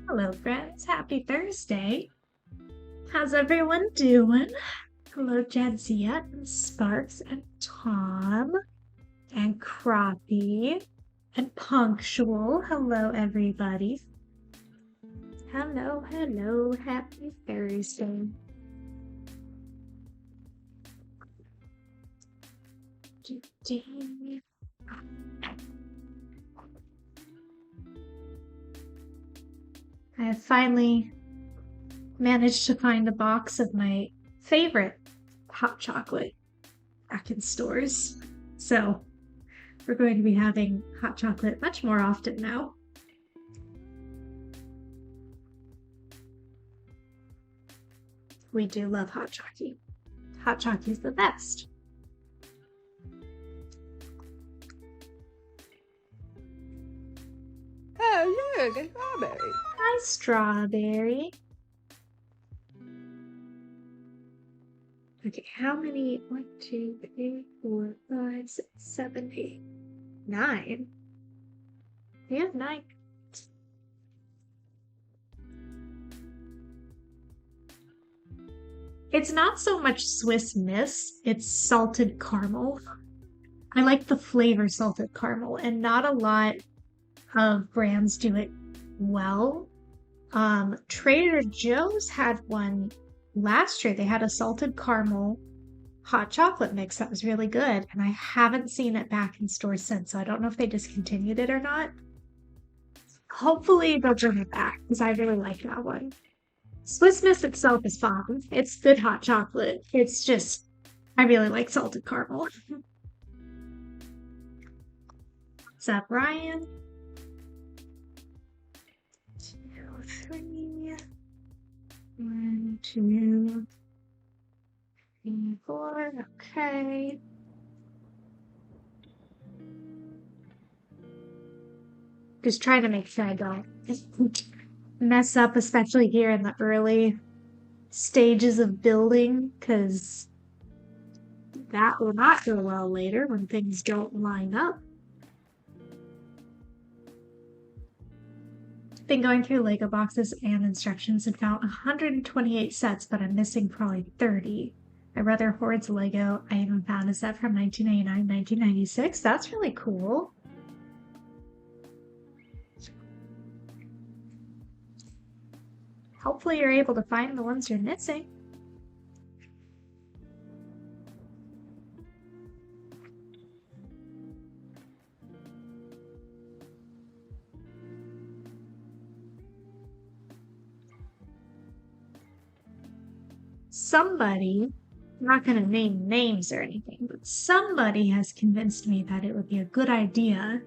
Hello, friends. Happy Thursday. How's everyone doing? Hello, Jadzia and Sparks and Tom and Crappie and Punctual. Hello, everybody. Hello. Happy Thursday. I have finally managed to find a box of my favorite hot chocolate back in stores. So we're going to be having hot chocolate much more often now. We do love hot chocolate. Hot chocolate is the best. Oh, look, a strawberry. Hi, Strawberry. Okay, how many? 1, 2, 3, 4, 5, 6, 7, 8, 9. We have 9. It's not so much Swiss Miss, it's salted caramel. I like the flavor salted caramel, and not a lot of brands do it well. Trader Joe's had one last year. They had a salted caramel hot chocolate mix that was really good, and I haven't seen it back in stores since, so I don't know if they discontinued it or not. Hopefully they'll bring it back because I really like that one. Swiss Miss itself is fine. It's good hot chocolate. It's just, I really like salted caramel. What's up, Ryan? 2, 3. 1, 2, 3, 4. Okay. Just trying to make sure I don't mess up, especially here in the early stages of building, because that will not go well later when things don't line up. Been going through Lego boxes and instructions and found 128 sets, but I'm missing probably 30. My brother hoards Lego. I even found a set from 1999, 1996. That's really cool. Hopefully you're able to find the ones you're missing. Somebody, I'm not going to name names or anything, but somebody has convinced me that it would be a good idea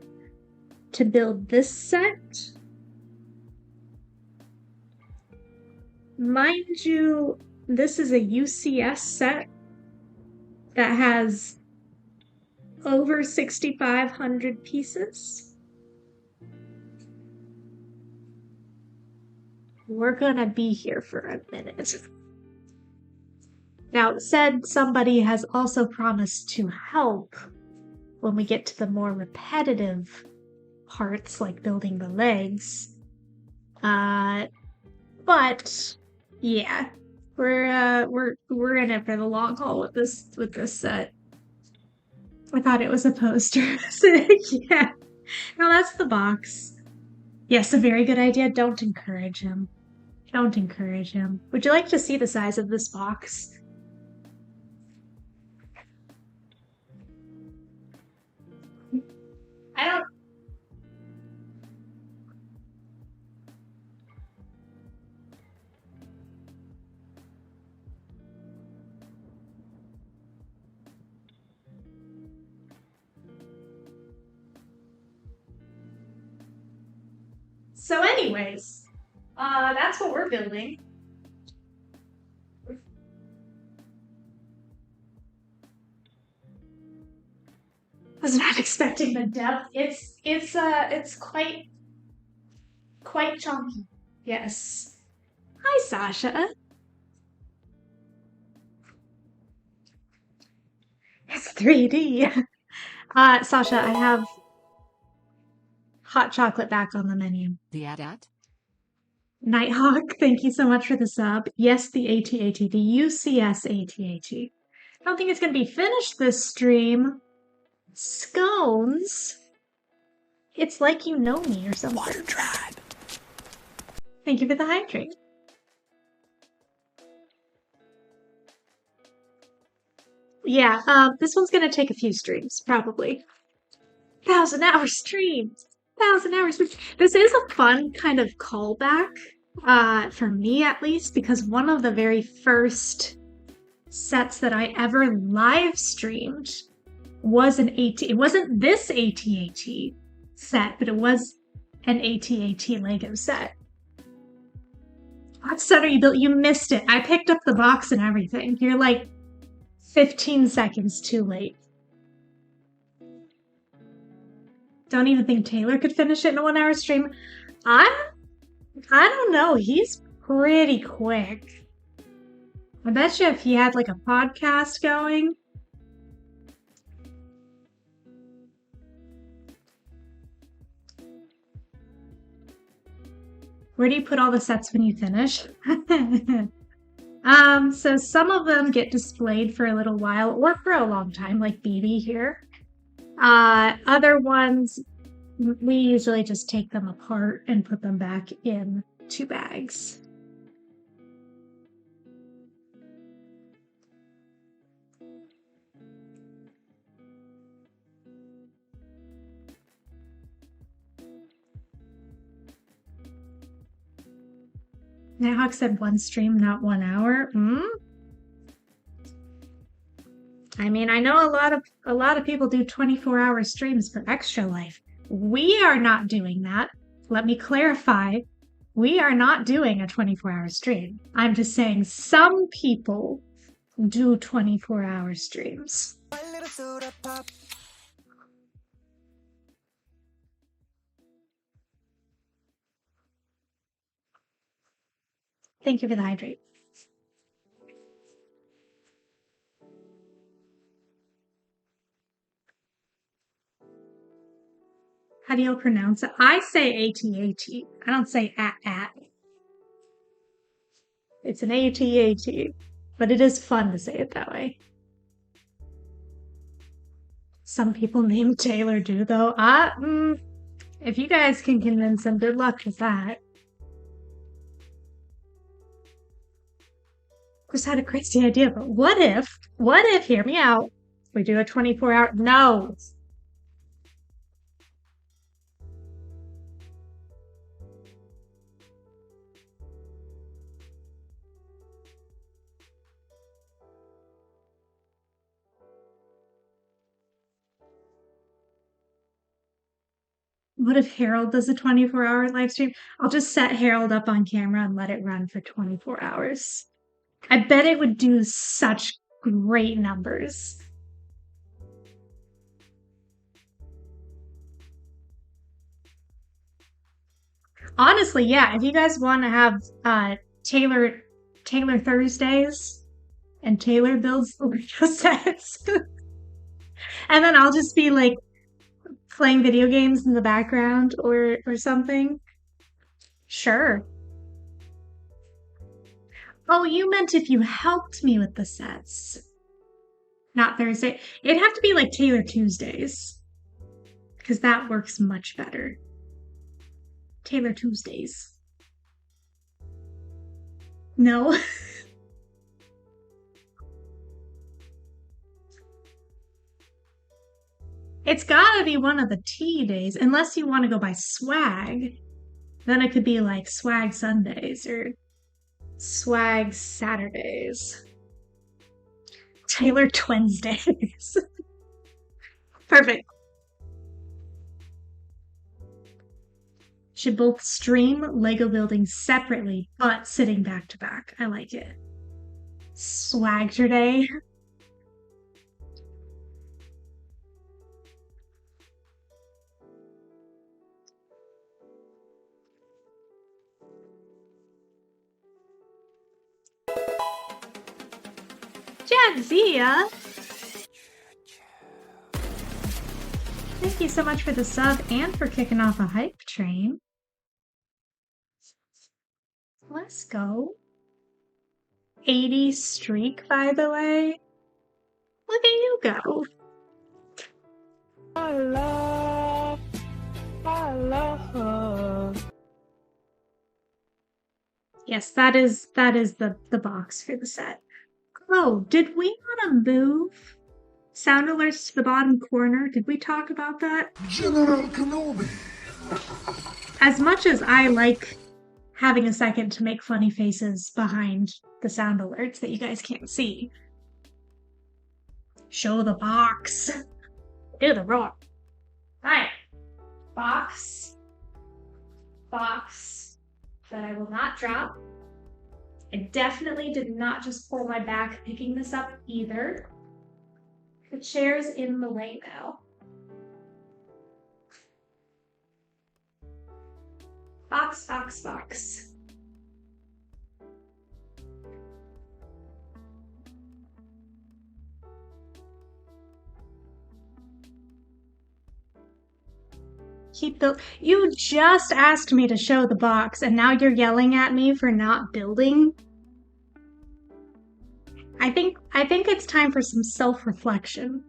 to build this set. Mind you, this is a UCS set that has over 6,500 pieces. We're gonna be here for a minute. Now, said somebody has also promised to help when we get to the more repetitive parts, like building the legs. But yeah, we're in it for the long haul with this set. I thought it was a poster. So, yeah. No, that's the box. Yes, a very good idea. Don't encourage him. Don't encourage him. Would you like to see the size of this box? I don't. So anyways, that's what we're building. Was not expecting the depth. It's quite chunky. Yes. Hi, Sasha. It's 3D. Sasha, I have hot chocolate back on the menu. The AT-AT? Nighthawk, thank you so much for the sub. Yes, the ATAT, the UCS ATAT. I don't think it's going to be finished this stream. Scones? It's like you know me or something. Water tribe. Thank you for the hydrate. Yeah, this one's going to take a few streams, probably. 1,000-hour streams. 1,000 hours. This is a fun kind of callback, for me at least, because one of the very first sets that I ever live streamed was an AT. It wasn't this ATAT set, but it was an ATAT Lego set. What set are you built? You missed it. I picked up the box and everything. You're like 15 seconds too late. Don't even think Taylor could finish it in a 1-hour stream. I don't know. He's pretty quick. I bet you if he had like a podcast going. Where do you put all the sets when you finish? So some of them get displayed for a little while or for a long time, like BB here. Other ones, we usually just take them apart and put them back in 2 bags. Nighthawk said 1 stream, not 1 hour. I mean, I know a lot of people do 24-hour streams for Extra Life. We are not doing that. Let me clarify. We are not doing a 24-hour stream. I'm just saying some people do 24-hour streams. Thank you for the hydrate. How do you pronounce it? I say ATAT. I don't say at. It's an ATAT, but it is fun to say it that way. Some people named Taylor do, though. If you guys can convince him, good luck with that. Just had a crazy idea, but what if, hear me out, we do a 24-hour, no. What if Harold does a 24-hour live stream? I'll just set Harold up on camera and let it run for 24 hours. I bet it would do such great numbers. Honestly, yeah, if you guys want to have Taylor Thursdays and Taylor builds the Lego sets, and then I'll just be like playing video games in the background or something. Sure. Oh, you meant if you helped me with the sets. Not Thursday. It'd have to be like Taylor Tuesdays. Because that works much better. Taylor Tuesdays. No. It's gotta be one of the T days, unless you want to go by swag. Then it could be like swag Sundays or swag Saturdays. Taylor Wednesdays. Perfect. Should both stream Lego building separately, but sitting back to back. I like it. Swagger day. Jadzia! Thank you so much for the sub and for kicking off a hype train. Let's go. 80 streak, by the way. Look at you go. I love her. Yes, that is the box for the set. Oh, did we want to move sound alerts to the bottom corner? Did we talk about that? General Kenobi. As much as I like having a second to make funny faces behind the sound alerts that you guys can't see. Show the box. Do the roar. Alright. Box. Box. That I will not drop. I definitely did not just pull my back picking this up either. The chair's in the way now. Box, box, box. You just asked me to show the box and now you're yelling at me for not building? I think it's time for some self-reflection.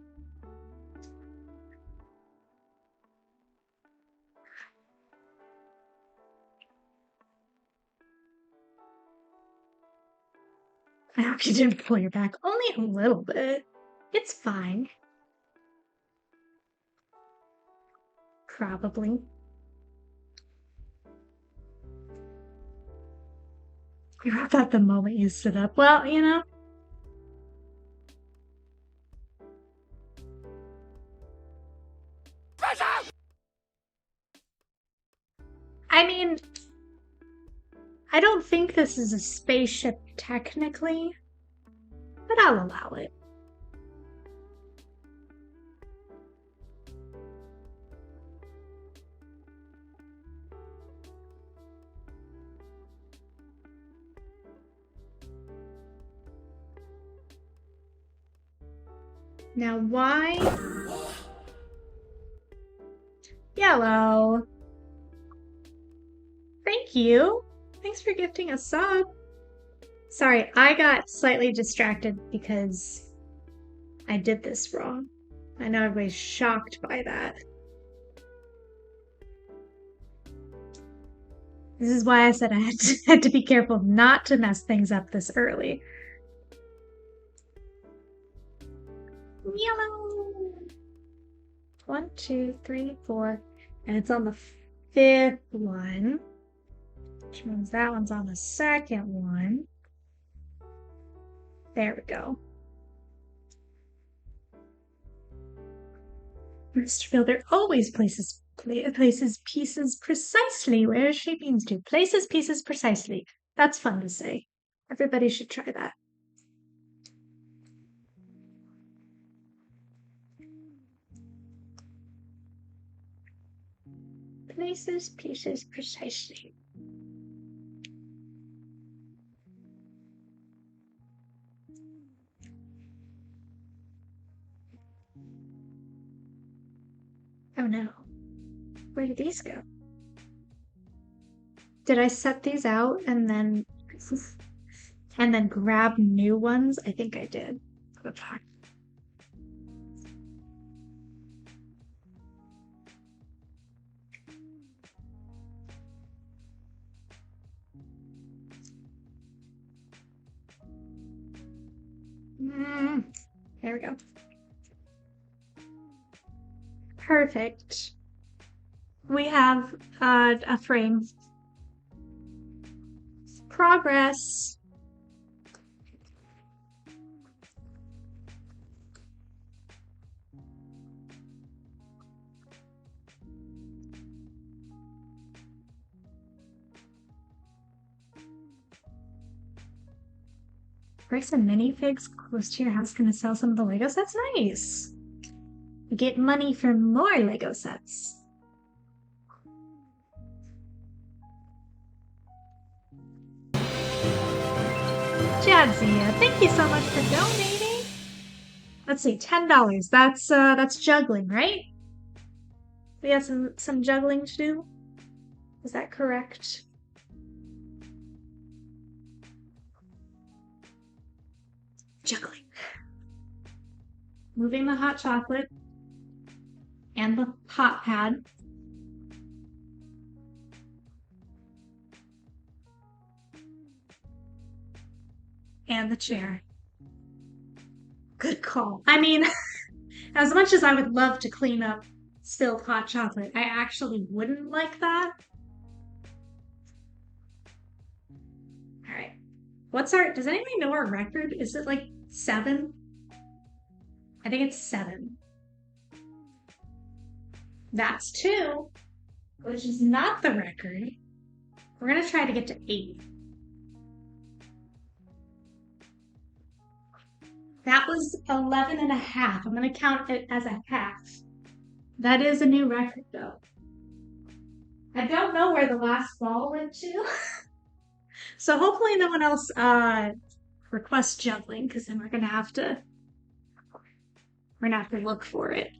I hope you didn't pull your back. Only a little bit. It's fine. Probably. You wrote that the moment you stood up. Well, you know. I mean, I don't think this is a spaceship technically, but I'll allow it. Now, why? Yellow. Thank you. Thanks for gifting a sub. Sorry, I got slightly distracted because I did this wrong. I know everybody's shocked by that. This is why I said I had to be careful not to mess things up this early. Yellow. 1, 2, 3, 4. And it's on the 5th one. Which means that one's on the 2nd one. There we go. Mr. Fielder always places pieces precisely where she means to. Places pieces precisely. That's fun to say. Everybody should try that. Places pieces precisely. Oh no. Where did these go? Did I set these out and then grab new ones? I think I did. There we go. Perfect. We have a frame. Progress. Bring some minifigs close to your house. Gonna sell some of the Lego sets? Nice. You get money for more Lego sets. Jadzia, thank you so much for donating. Let's see, $10. That's juggling, right? We have some juggling to do. Is that correct? juggling. Moving the hot chocolate and the hot pad. And the chair. Good call. I mean, as much as I would love to clean up spilled hot chocolate, I actually wouldn't like that. All right. Does anybody know our record? Is it like 7? I think it's 7. That's 2, which is not the record. We're gonna try to get to 8. That was 11 and a half. I'm gonna count it as a half. That is a new record though. I don't know where the last ball went to. So hopefully no one else requests juggling, because then we're gonna have to look for it.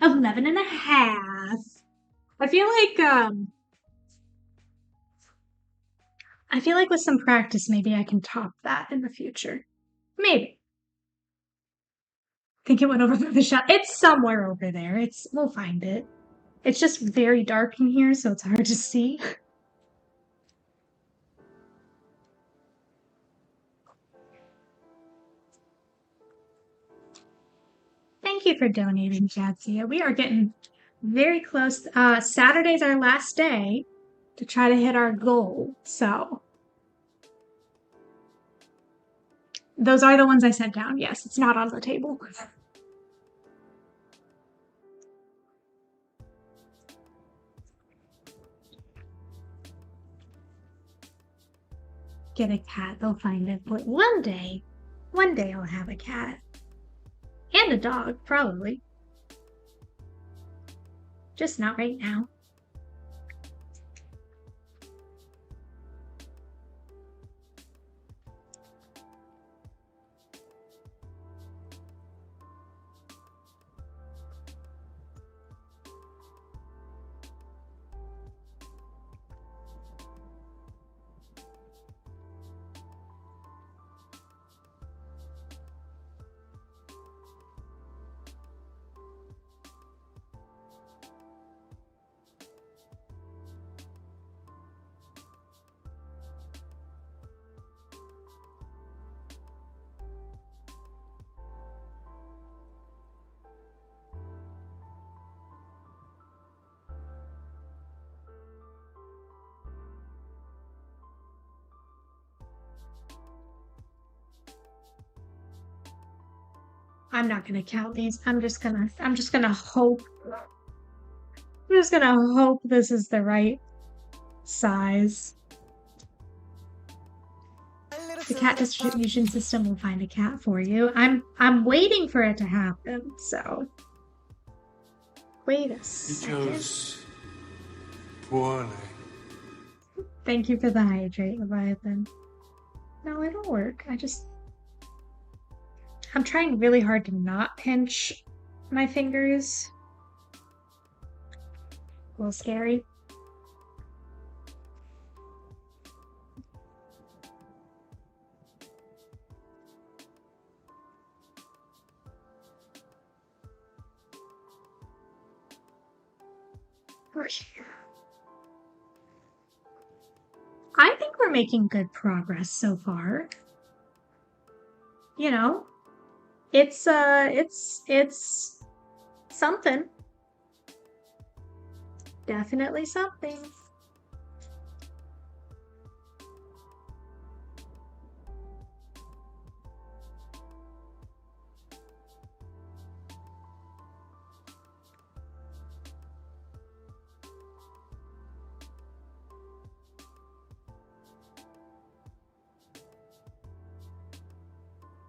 11 and a half. I feel like with some practice, maybe I can top that in the future. Maybe. I think it went over the shot. It's somewhere over there. We'll find it. It's just very dark in here, so it's hard to see. Thank you for donating, Jadzia. We are getting very close. Saturday's our last day to try to hit our goal, so those are the ones I sent down. Yes, it's not on the table. Get a cat, they'll find it. But one day I'll have a cat. And a dog, probably. Just not right now. I'm not gonna count these. I'm just gonna hope. I'm just gonna hope this is the right size. The cat distribution system will find a cat for you. I'm waiting for it to happen, so wait a second. You chose poorly. Thank you for the hydrate, Leviathan. No, it'll work. I'm trying really hard to not pinch my fingers. A little scary. I think we're making good progress so far. You know, it's something. Definitely something.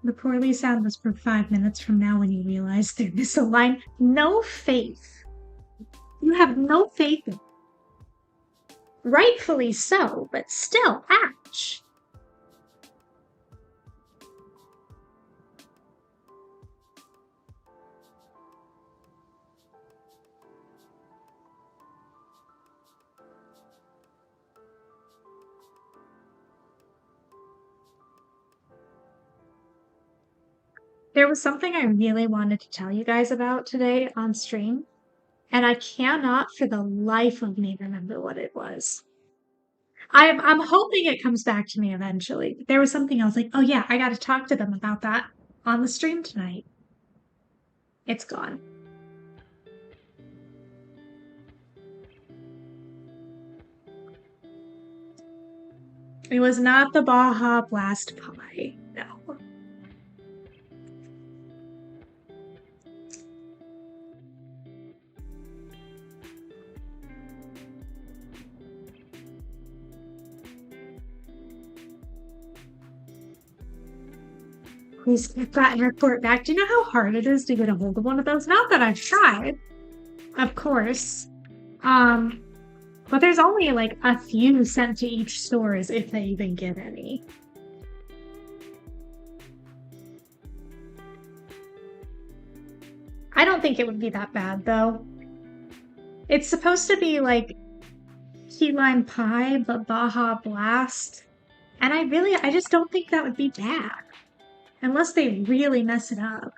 The poorly sound was for 5 minutes from now when you realize they're misaligned. No faith. You have no faith in it. Rightfully so, but still, ouch. There was something I really wanted to tell you guys about today on stream, and I cannot for the life of me remember what it was. I'm hoping it comes back to me eventually. But there was something else like, oh yeah, I got to talk to them about that on the stream tonight. It's gone. It was not the Baja Blast pie. No. Please get that and report back. Do you know how hard it is to get a hold of one of those? Not that I've tried, of course. But there's only like a few sent to each stores if they even get any. I don't think it would be that bad though. It's supposed to be like key lime pie, but Baja Blast. And I just don't think that would be bad. Unless they really mess it up.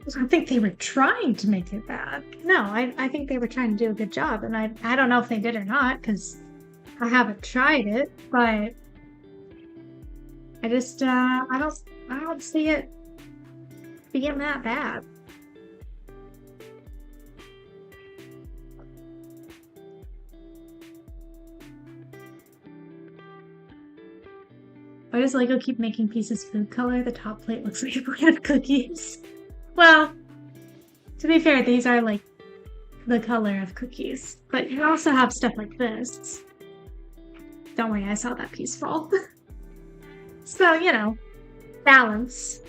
I don't think they were trying to make it bad. No, I think they were trying to do a good job. And I don't know if they did or not, because I haven't tried it, but I just I don't see it being that bad. Why does Lego keep making pieces food color? The top plate looks like a brand of cookies. Well, to be fair, these are like the color of cookies, but you also have stuff like this. Don't worry, I saw that piece fall. So, you know, balance.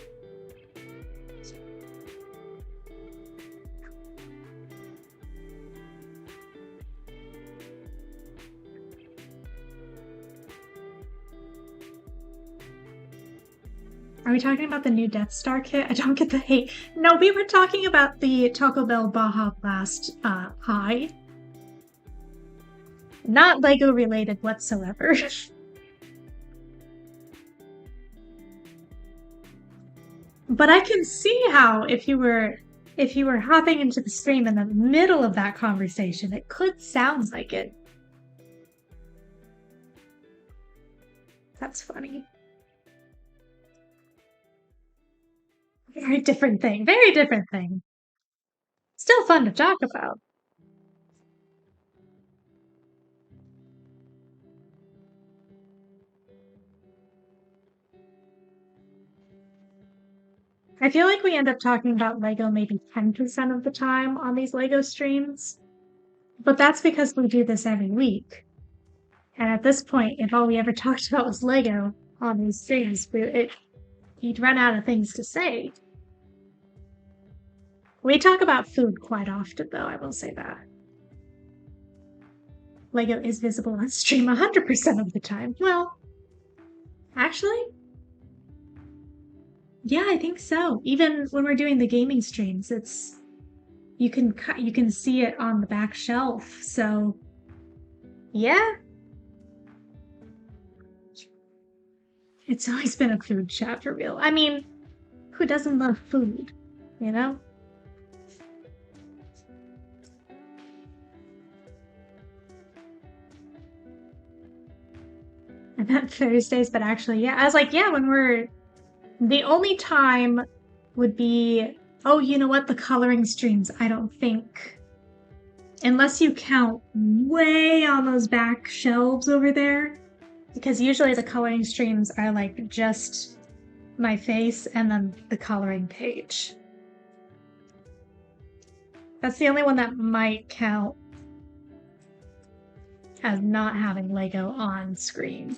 Are we talking about the new Death Star kit? I don't get the hate. No, we were talking about the Taco Bell Baja Blast pie. Not Lego related whatsoever. But I can see how if you were hopping into the stream in the middle of that conversation, it could sound like it. That's funny. Very different thing. Very different thing. Still fun to talk about. I feel like we end up talking about Lego maybe 10% of the time on these Lego streams. But that's because we do this every week. And at this point, if all we ever talked about was Lego on these streams, you'd run out of things to say. We talk about food quite often, though, I will say that. Lego is visible on stream 100% of the time. Well, actually, yeah, I think so. Even when we're doing the gaming streams, you can see it on the back shelf. So, yeah. It's always been a food chat for real. I mean, who doesn't love food, you know? I meant Thursdays, but actually, yeah. I was like, yeah, the only time would be, oh, you know what? The coloring streams, I don't think. Unless you count way on those back shelves over there. Because usually the coloring streams are like just my face and then the coloring page. That's the only one that might count as not having Lego on screen.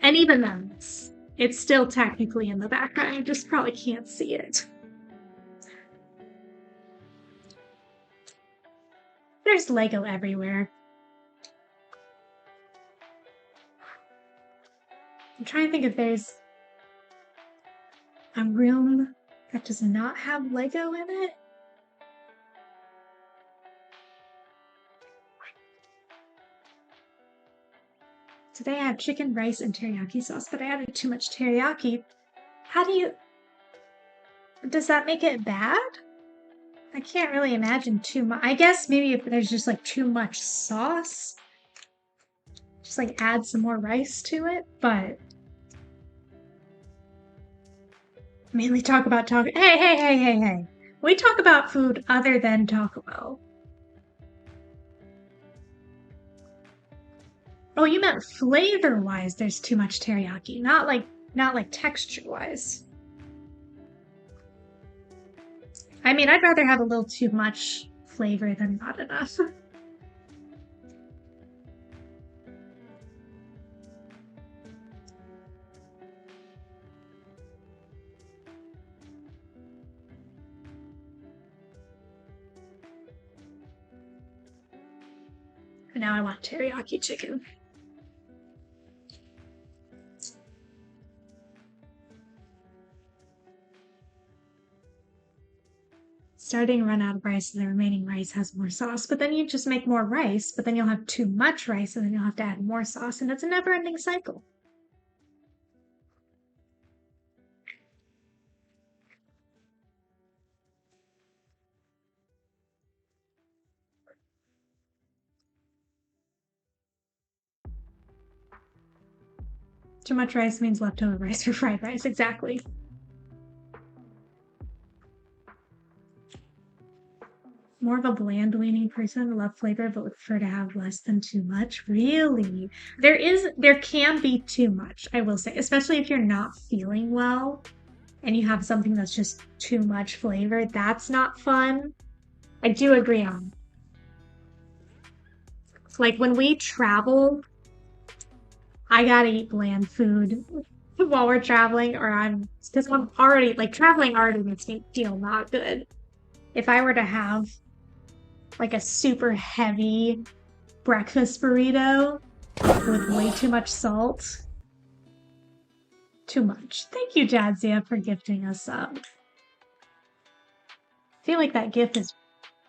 And even then, it's still technically in the background. You just probably can't see it. There's Lego everywhere. I'm trying to think if there's a room that does not have Lego in it. Today I have chicken, rice, and teriyaki sauce, but I added too much teriyaki. How do you... Does that make it bad? I can't really imagine too much. I guess maybe if there's just like too much sauce, just like add some more rice to it, but... Mainly talk about Taco... Hey. We talk about food other than Taco Bell. Oh, you meant flavor-wise there's too much teriyaki, not like texture-wise. I mean, I'd rather have a little too much flavor than not enough. And now I want teriyaki chicken. Starting to run out of rice and the remaining rice has more sauce, but then you just make more rice, but then you'll have too much rice and then you'll have to add more sauce, and it's a never-ending cycle. Too much rice means leftover rice or fried rice, exactly. More of a bland leaning person, love flavor, but would prefer to have less than too much. Really? There can be too much, I will say, especially if you're not feeling well and you have something that's just too much flavor. That's not fun. I do agree on. Like when we travel, I gotta eat bland food while we're traveling, because I'm already, like, traveling already makes me feel not good. If I were to have like a super heavy breakfast burrito with way too much salt. Too much. Thank you, Jadzia, for gifting us up. I feel like that gift is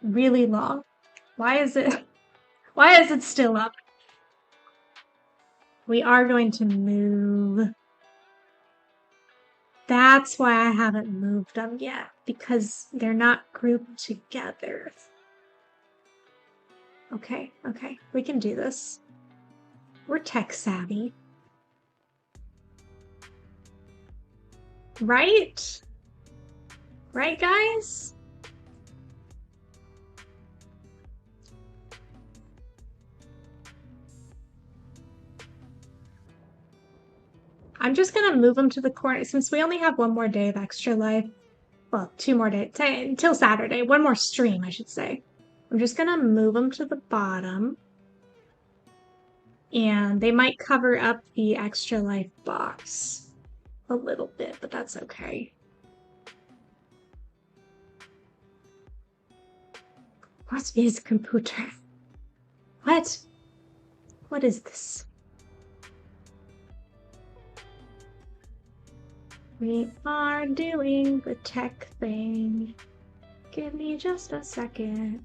really long. Why is it still up? We are going to move. That's why I haven't moved them yet, because they're not grouped together. Okay, we can do this. We're tech savvy. Right? Right, guys? I'm just gonna move them to the corner since we only have one more day of extra life. Well, 2 more days until Saturday. One more stream, I should say. I'm just gonna move them to the bottom. And they might cover up the extra life box a little bit, but that's okay. What is computer? What? What is this? We are doing the tech thing. Give me just a second.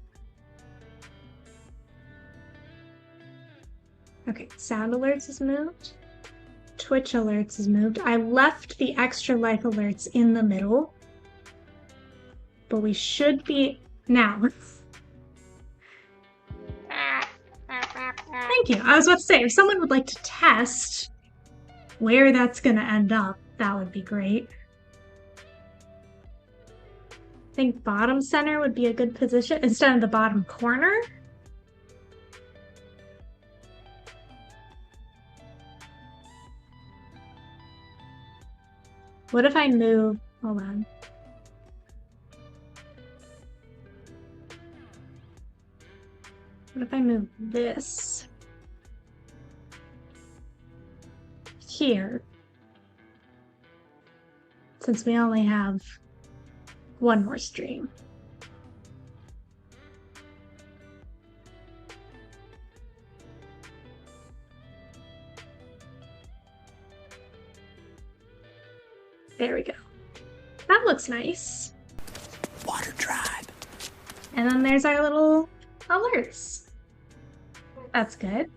Okay, sound alerts is moved. Twitch alerts is moved. I left the extra life alerts in the middle. But we should be now. Thank you. I was about to say, if someone would like to test where that's gonna end up, that would be great. I think bottom center would be a good position instead of the bottom corner. What if I move? Hold on. What if I move this here? Since we only have one more stream. There we go. That looks nice. Water tribe. And then there's our little alerts. That's good.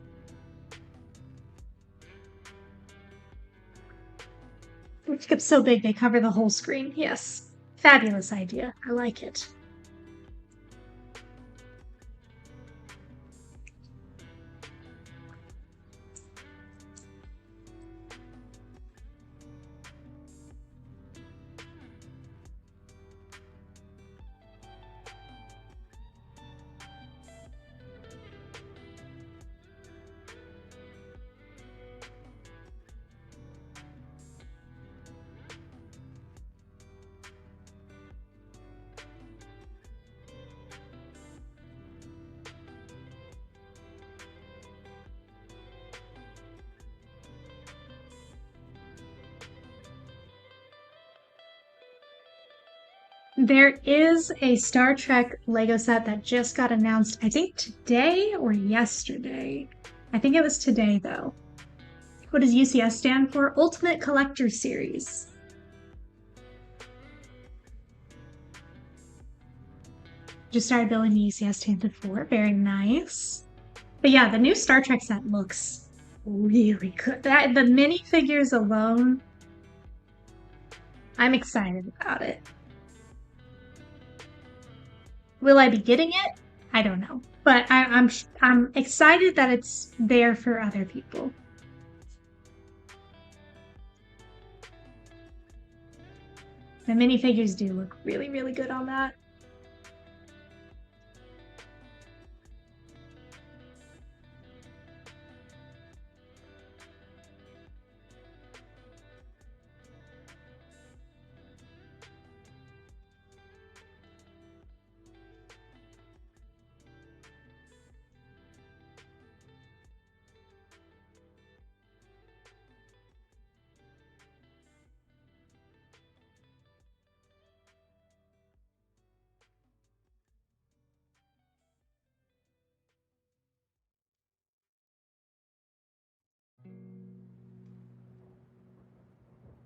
It's so big they cover the whole screen. Yes. Fabulous idea. I like it. There is a Star Trek Lego set that just got announced, I think today or yesterday. I think it was today, though. What does UCS stand for? Ultimate Collector Series. Just started building the UCS Tainted 4. Very nice. But yeah, the new Star Trek set looks really good. The minifigures alone, I'm excited about it. Will I be getting it? I don't know. But I'm excited that it's there for other people. The minifigures do look really, really good on that.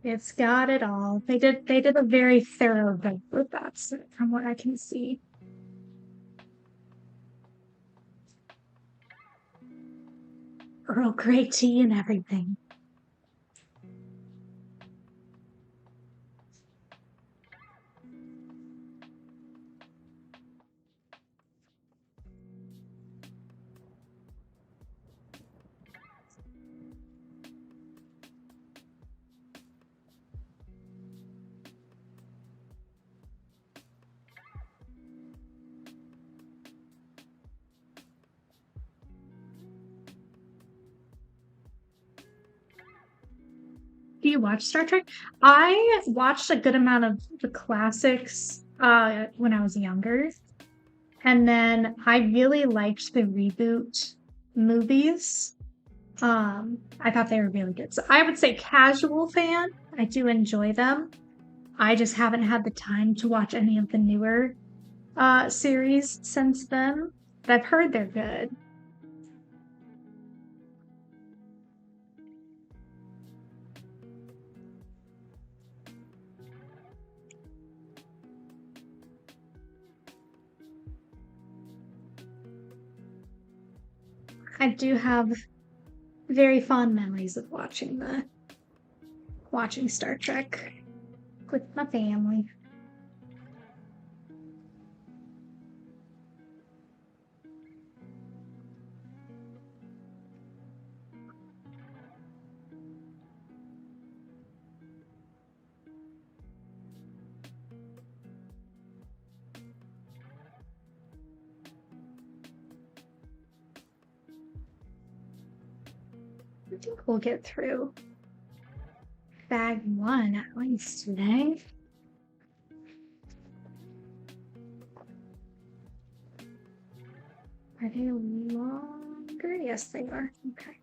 It's got it all. They did a very thorough job with that, from what I can see. Earl Grey tea and everything. Do you watch Star Trek? I watched a good amount of the classics when I was younger. And then I really liked the reboot movies. I thought they were really good. So I would say casual fan. I do enjoy them. I just haven't had the time to watch any of the newer series since then. But I've heard they're good. I do have very fond memories of watching Star Trek with my family. I think we'll get through bag one at least today. Are they longer? Yes, they are. Okay.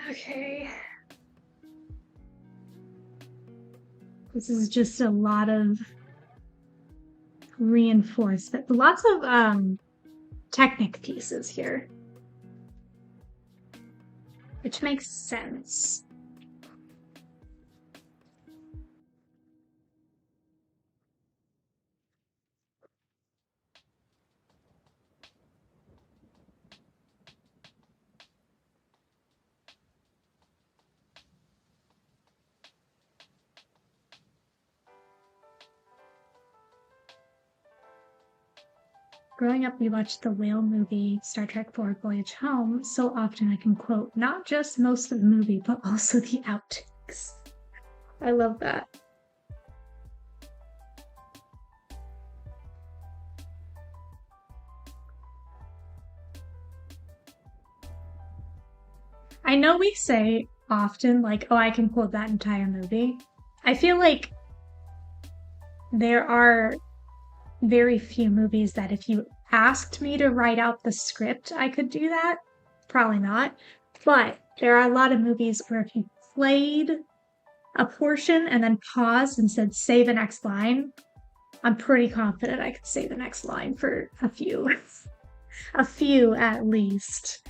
Okay. This is just a lot of reinforcement. Lots of Technic pieces here. Which makes sense. Growing up, we watched the whale movie, Star Trek IV Voyage Home, so often I can quote not just most of the movie, but also the outtakes. I love that. I know we say often, like, oh, I can quote that entire movie. I feel like there are very few movies that if you asked me to write out the script, I could do that. Probably not. But there are a lot of movies where if you played a portion and then paused and said, say the next line, I'm pretty confident I could say the next line for a few. A few at least.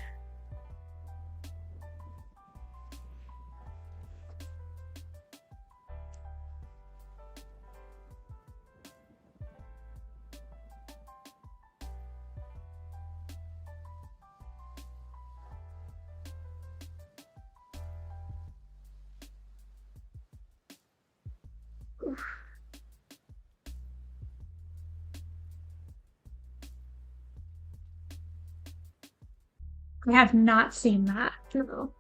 I have not seen that. No.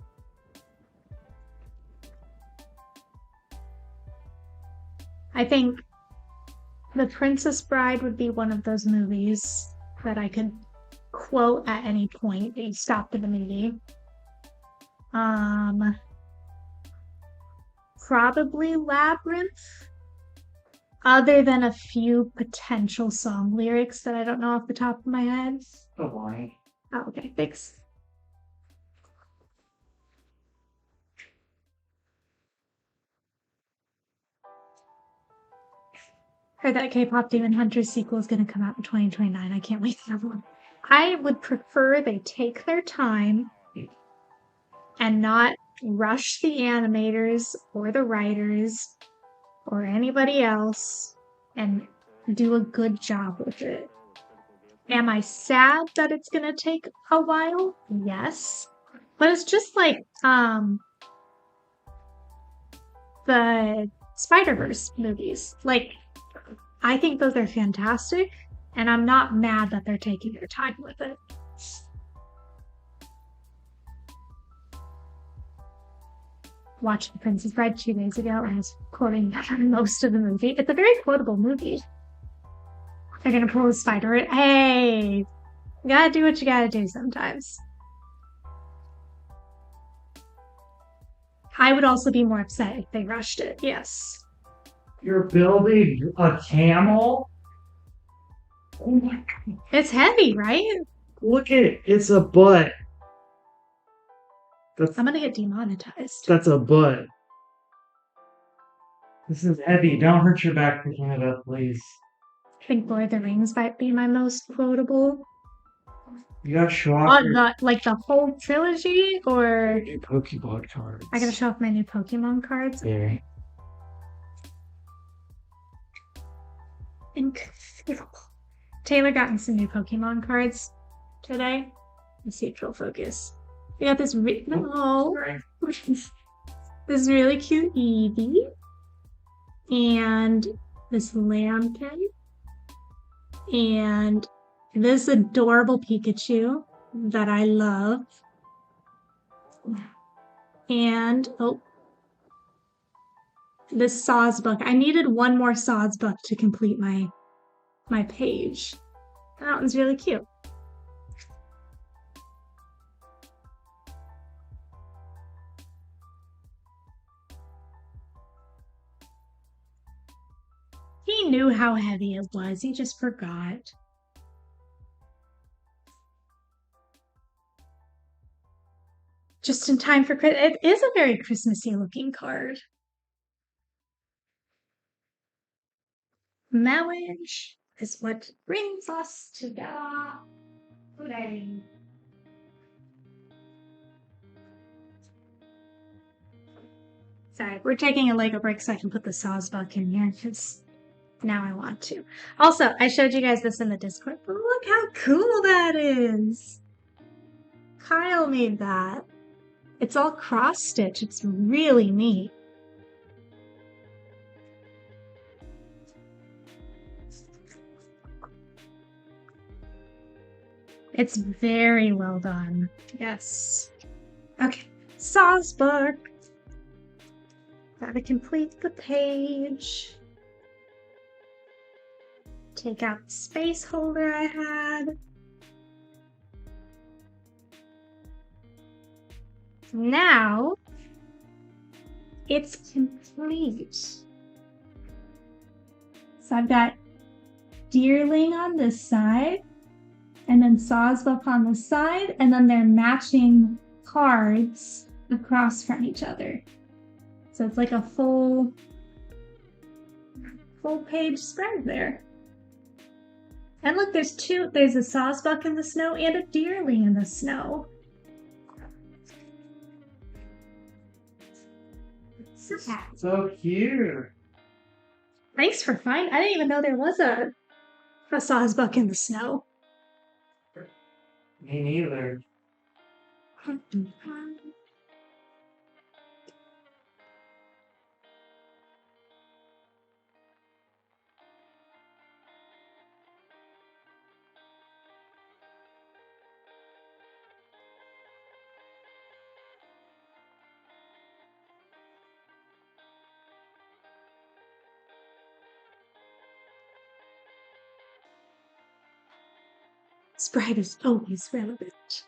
I think The Princess Bride would be one of those movies that I could quote at any point that you stopped in the movie. Probably Labyrinth, other than a few potential song lyrics that I don't know off the top of my head. Oh, why? Oh, okay, thanks. Heard that K-pop Demon Hunters sequel is going to come out in 2029. I can't wait for that one. I would prefer they take their time and not rush the animators or the writers or anybody else and do a good job with it. Am I sad that it's going to take a while? Yes. But it's just like the Spider-Verse movies. Like, I think those are fantastic, and I'm not mad that they're taking their time with it. Watched The Princess Bride 2 days ago, and I was quoting most of the movie. It's a very quotable movie. They're gonna pull a spider. Hey, you gotta do what you gotta do sometimes. I would also be more upset if they rushed it, yes. You're building a camel? Oh my god. It's heavy, right? Look at it. It's a butt. I'm gonna get demonetized. That's a butt. This is heavy. Don't hurt your back picking it up, please. I think Lord of the Rings might be my most quotable. You gotta show off The whole trilogy, or your Pokemon cards. I gotta show off my new Pokemon cards. Yeah. Incredible. Taylor got me some new Pokemon cards today. Let's see if it'll focus. We got this this really cute Eevee and this Lambkin and this adorable Pikachu that I love. And this Sawsbuck. I needed one more Sawsbuck to complete my page. That one's really cute. He knew how heavy it was. He just forgot. just in time for Christmas. It is a very Christmassy looking card. Marriage is what brings us together today. Sorry, we're taking a Lego break so I can put the Sawsbuck in here because now I want to. Also, I showed you guys this in the Discord, but look how cool that is. Kyle made that. It's all cross-stitch. It's really neat. It's very well done. Yes. Okay. Sawsbuck. Gotta complete the page. Take out the space holder I had. Now, it's complete. So I've got Deerling on this side, and then Sawsbuck on this side, and then they're matching cards across from each other. So it's like a full page spread there. And look, there's a Sawsbuck in the snow and a Deerling in the snow. So cute. Thanks for finding. I didn't even know there was a Sawsbuck in the snow. Me neither. Sprite is always relevant.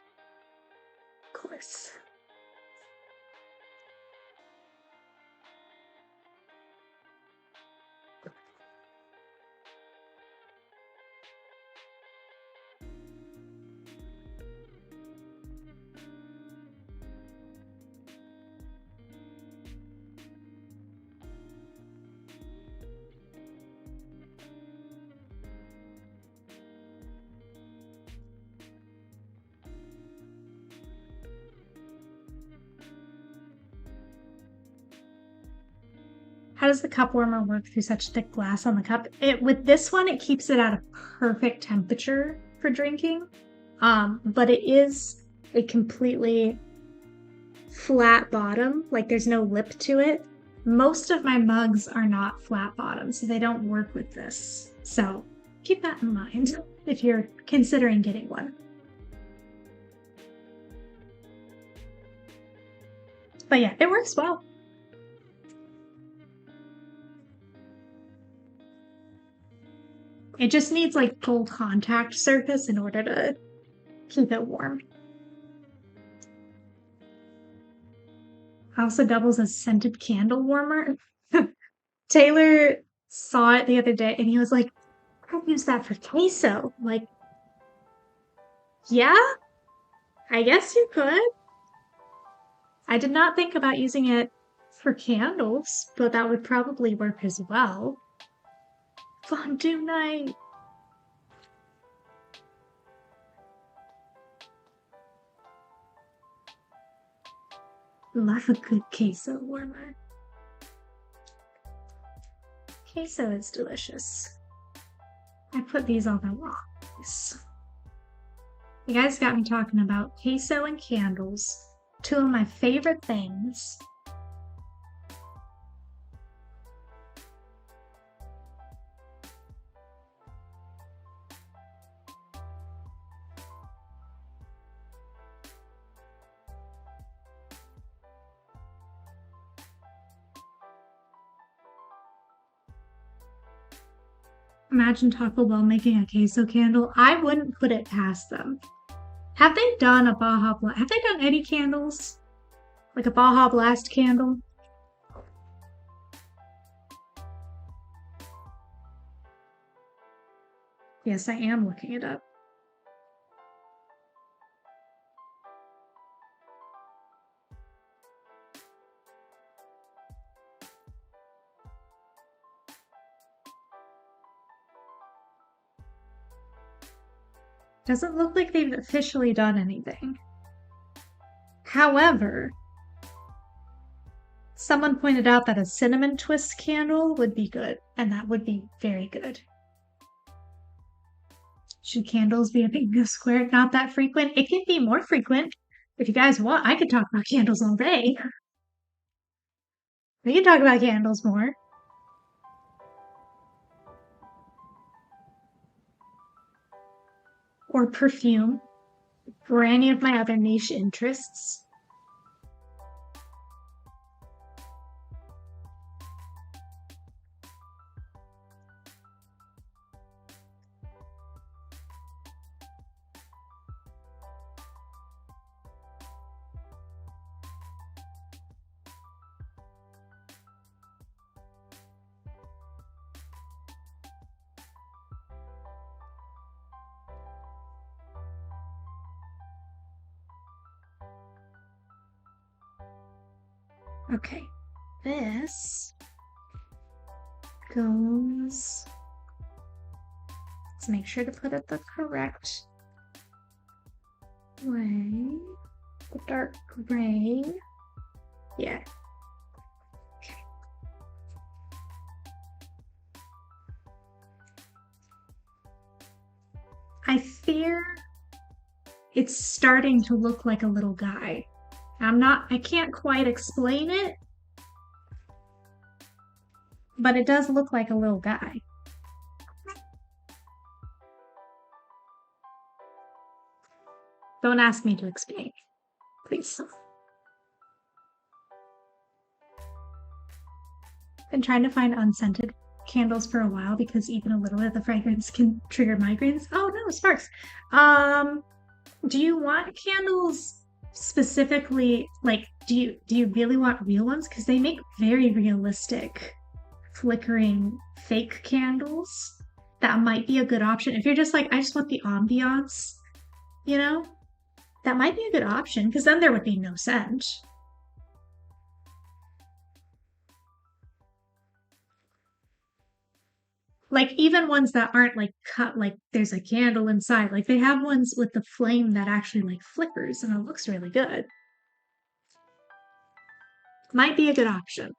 Of course. How does the cup warmer work through such thick glass on the cup? With this one, it keeps it at a perfect temperature for drinking. But it is a completely flat bottom, like there's no lip to it. Most of my mugs are not flat bottom, so they don't work with this. So keep that in mind if you're considering getting one. But yeah, it works well. It just needs like full contact surface in order to keep it warm. Also doubles as scented candle warmer. Taylor saw it the other day and he was like, I could use that for queso. I'm like, yeah, I guess you could. I did not think about using it for candles, but that would probably work as well. Fondue night. Love a good queso warmer. Queso is delicious. I put these on the rocks. You guys got me talking about queso and candles, two of my favorite things. Imagine Taco Bell making a queso candle. I wouldn't put it past them. Have they done a Baja Blast? Have they done any candles? Like a Baja Blast candle? Yes, I am looking it up. Doesn't look like they've officially done anything. However, someone pointed out that a cinnamon twist candle would be good, and that would be very good. Should candles be a bingo square? Not that frequent? It can be more frequent. If you guys want, I could talk about candles all day. We can talk about candles more. Or perfume, or any of my other niche interests. Okay, this goes. Let's make sure to put it the correct way. The dark gray. Yeah. Okay. I fear it's starting to look like a little guy. I can't quite explain it, but it does look like a little guy. Don't ask me to explain, please. Been trying to find unscented candles for a while because even a little bit of the fragrance can trigger migraines. Oh no, sparks. Do you want candles specifically, like, do you really want real ones? Because they make very realistic flickering fake candles. That might be a good option. If you're just like, I just want the ambiance, you know, that might be a good option because then there would be no scent. Like even ones that aren't like cut, like there's a candle inside. Like they have ones with the flame that actually like flickers and it looks really good. Might be a good option.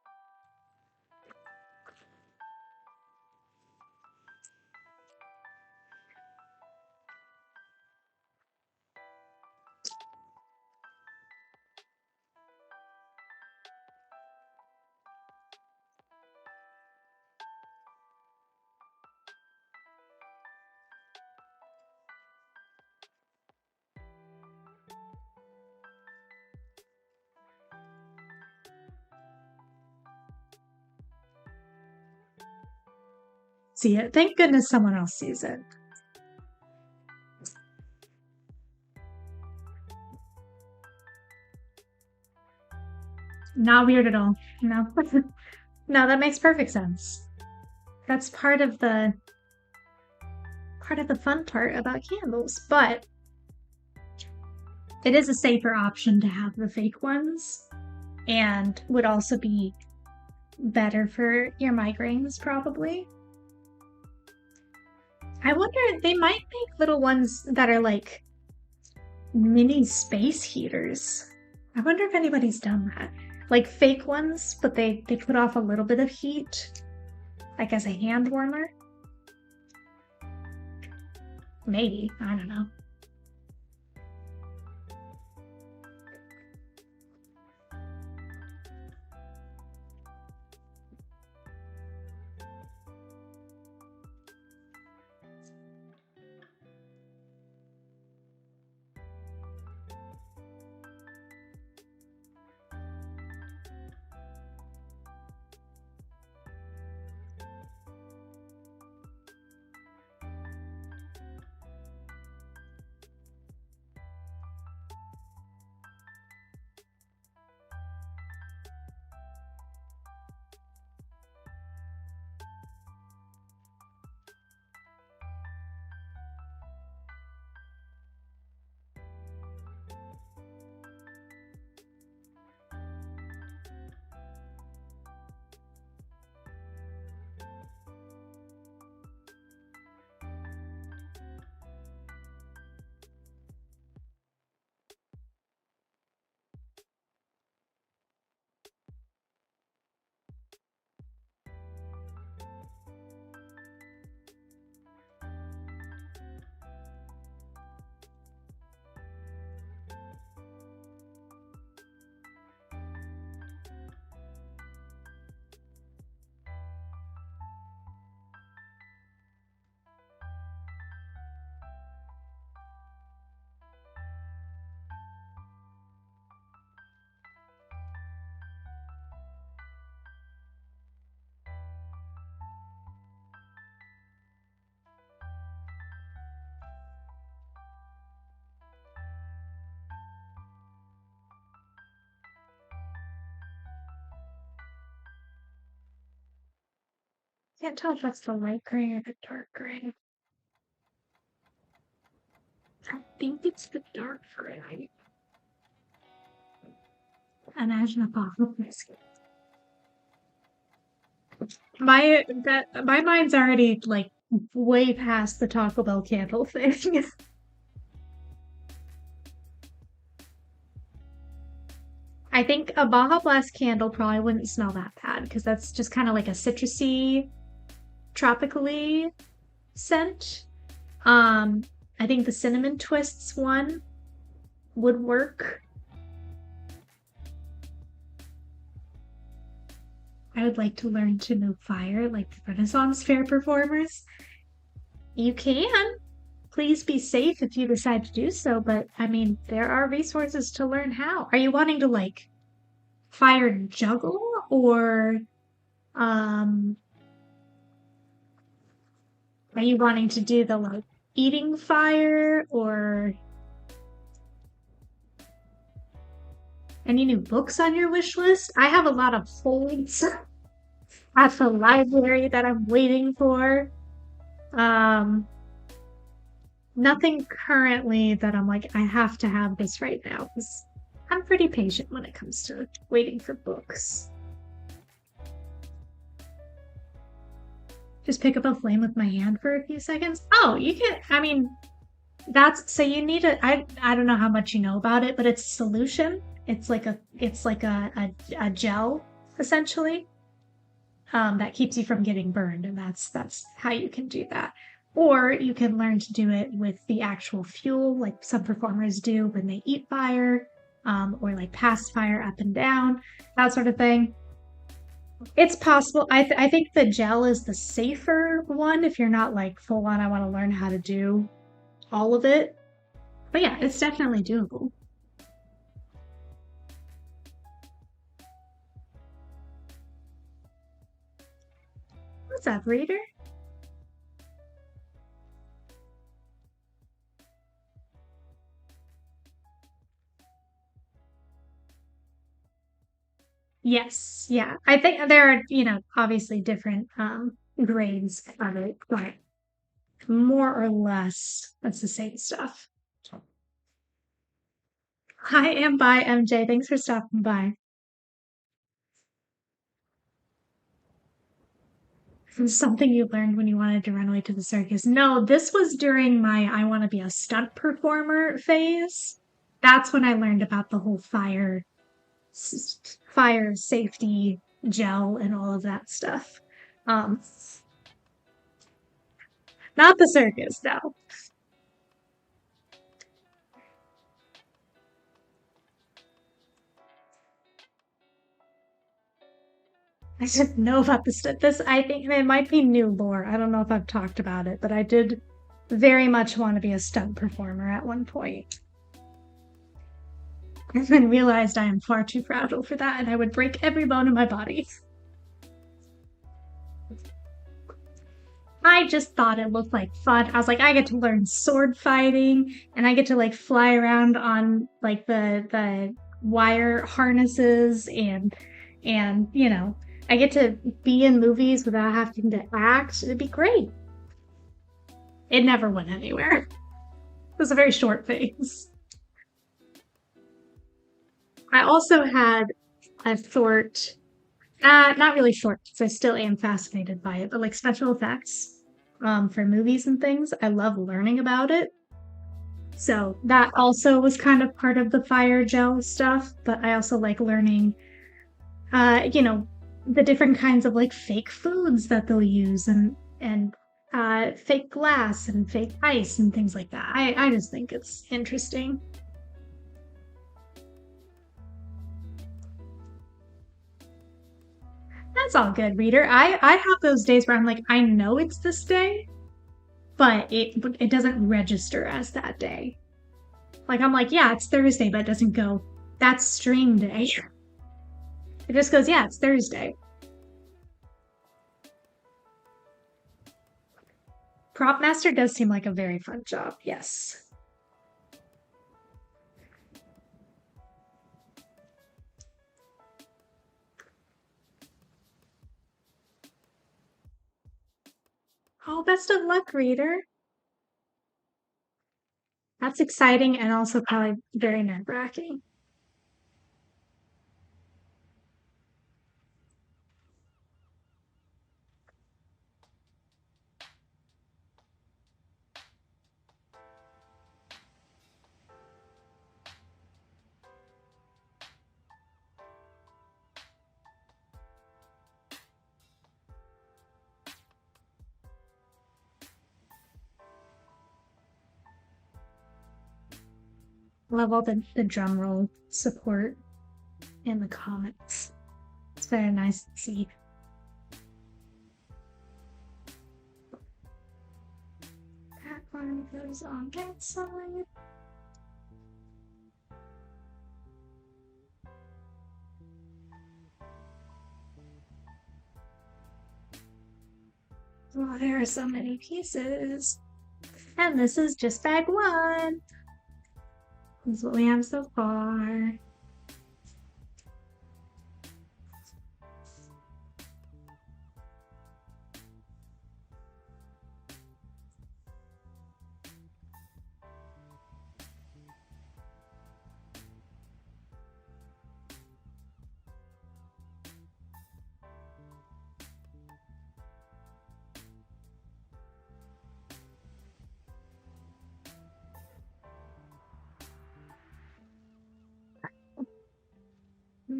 See it. Thank goodness someone else sees it. Not weird at all. No. No, that makes perfect sense. That's part of the fun part about candles, but it is a safer option to have the fake ones and would also be better for your migraines probably. I wonder, they might make little ones that are like mini space heaters. I wonder if anybody's done that. Like fake ones, but they put off a little bit of heat, like as a hand warmer. Maybe, I don't know. Can't tell if that's the light gray or the dark gray. I think it's the dark gray. Imagine a bottle biscuit. My mind's already like way past the Taco Bell candle thing. I think a Baja Blast candle probably wouldn't smell that bad because that's just kind of like a citrusy, tropically scent. I think the cinnamon twists one would work. I would like to learn to move fire like the Renaissance Fair performers. You can. Please be safe if you decide to do so, but I mean, there are resources to learn how. Are you wanting to like fire juggle or um are you wanting to do the like eating fire or any new books on your wish list? I have a lot of holds at the library that I'm waiting for. Um, Nothing currently that I'm like, I have to have this right now because I'm pretty patient when it comes to waiting for books. Just pick up a flame with my hand for a few seconds. Oh, you can, I mean, that's so you need I don't know how much you know about it, but it's a solution. It's like a gel essentially that keeps you from getting burned, and that's how you can do that. Or you can learn to do it with the actual fuel, like some performers do when they eat fire, or like pass fire up and down, that sort of thing. It's possible. I think the gel is the safer one if you're not like full on. I want to learn how to do all of it, but yeah, it's definitely doable. What's up, reader? Yes, yeah. I think there are, obviously different grades of it, but more or less that's the same stuff. Hi, am by MJ. Thanks for stopping by. Something you learned when you wanted to run away to the circus. No, this was during my I want to be a stunt performer phase. That's when I learned about the whole fire safety gel and all of that stuff. Um, Not the circus, no. I didn't know about this stuff. This, I think it might be new lore. I don't know if I've talked about it, but I did very much want to be a stunt performer at one point. And then realized I am far too fragile for that and I would break every bone in my body. I just thought it looked like fun. I was like, I get to learn sword fighting and I get to like fly around on like the wire harnesses and I get to be in movies without having to act. It'd be great. It never went anywhere. It was a very short phase. I also had a short, not really short, because I still am fascinated by it, but like special effects for movies and things. I love learning about it. So that also was kind of part of the fire gel stuff, but I also like learning, uh, you know, the different kinds of like fake foods that they'll use and fake glass and fake ice and things like that. I just think it's interesting. That's all good, reader. I have those days where I'm like, I know it's this day, but it doesn't register as that day. Like I'm like, yeah, it's Thursday, but it doesn't go, that's stream day. It just goes, yeah, it's Thursday. Prop master does seem like a very fun job, yes. Oh, best of luck, reader. That's exciting and also probably very nerve-wracking. Love all the drum roll support in the comics. It's very nice to see. That one goes on that side. Oh, there are so many pieces. And this is just bag one. This is what we have so far.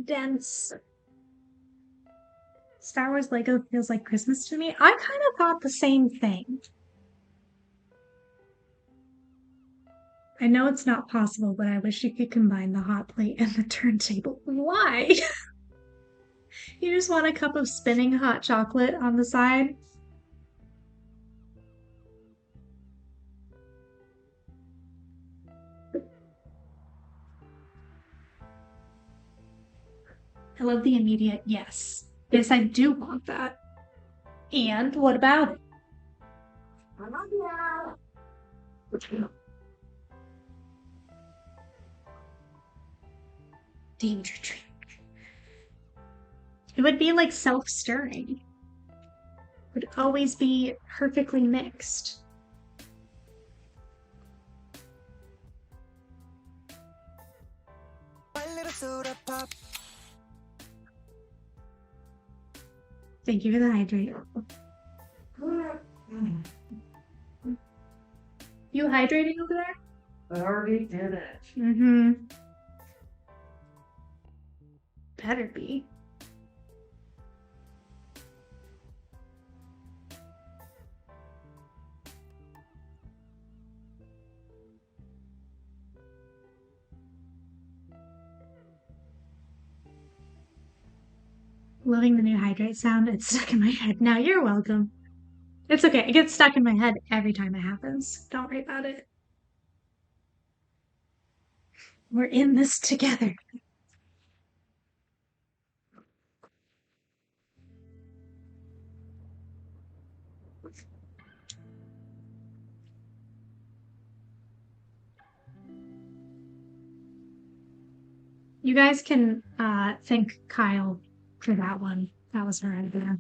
Dense. Star Wars Lego feels like Christmas to me. I kind of thought the same thing. I know it's not possible, but I wish you could combine the hot plate and the turntable. Why? You just want a cup of spinning hot chocolate on the side? I love the immediate yes. Yes, I do want that. And what about it? Danger drink. It would be like self-stirring. It would always be perfectly mixed. Thank you for the hydrate. You hydrating over there? I already did it. Mm-hmm. Better be. Loving the new hydrate sound. It's stuck in my head. Now you're welcome. It's okay. It gets stuck in my head every time it happens. Don't worry about it. We're in this together. You guys can thank Kyle for that one. That was her idea.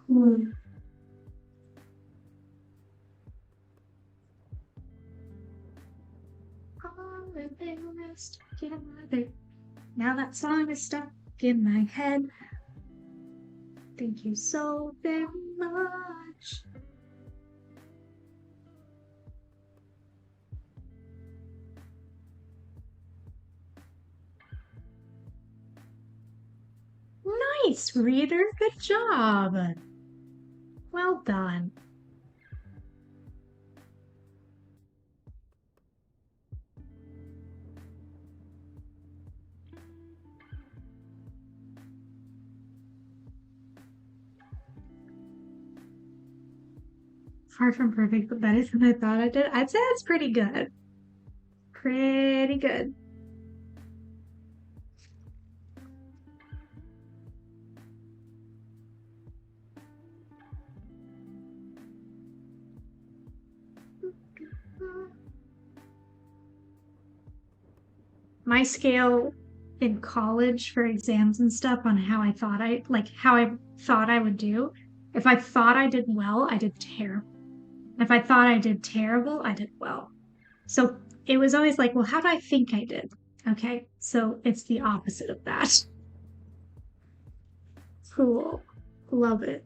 Hmm. Now that song is stuck in my head. Thank you so very much. Nice, reader. Good job. Well done. Far from perfect, but better than I thought I did. I'd say that's pretty good. Pretty good. my scale in college for exams and stuff on how I thought I would do. If I thought I did well, I did terrible. If I thought I did terrible, I did well. So it was always like, well, how do I think I did? Okay, so it's the opposite of that. Cool. Love it.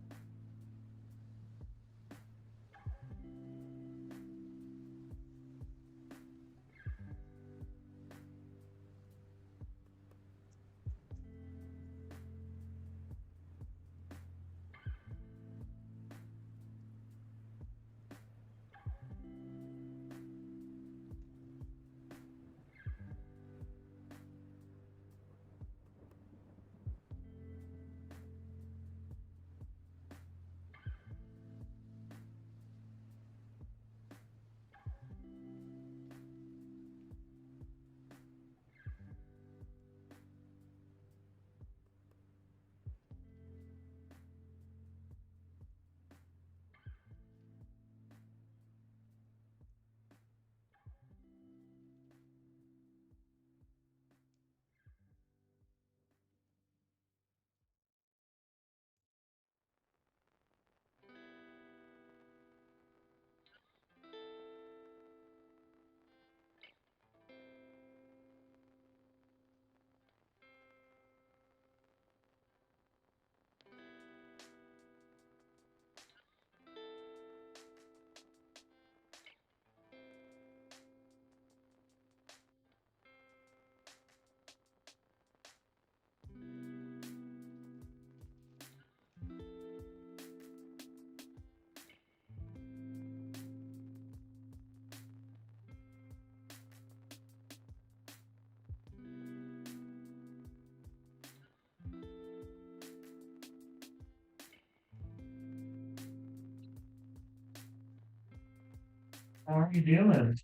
How are you doing?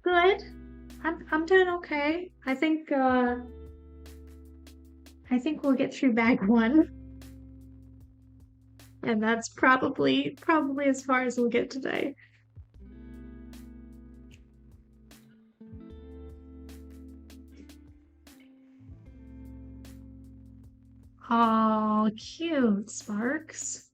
Good. I'm doing okay. I think we'll get through bag one. And that's probably as far as we'll get today. Oh, cute, Sparks.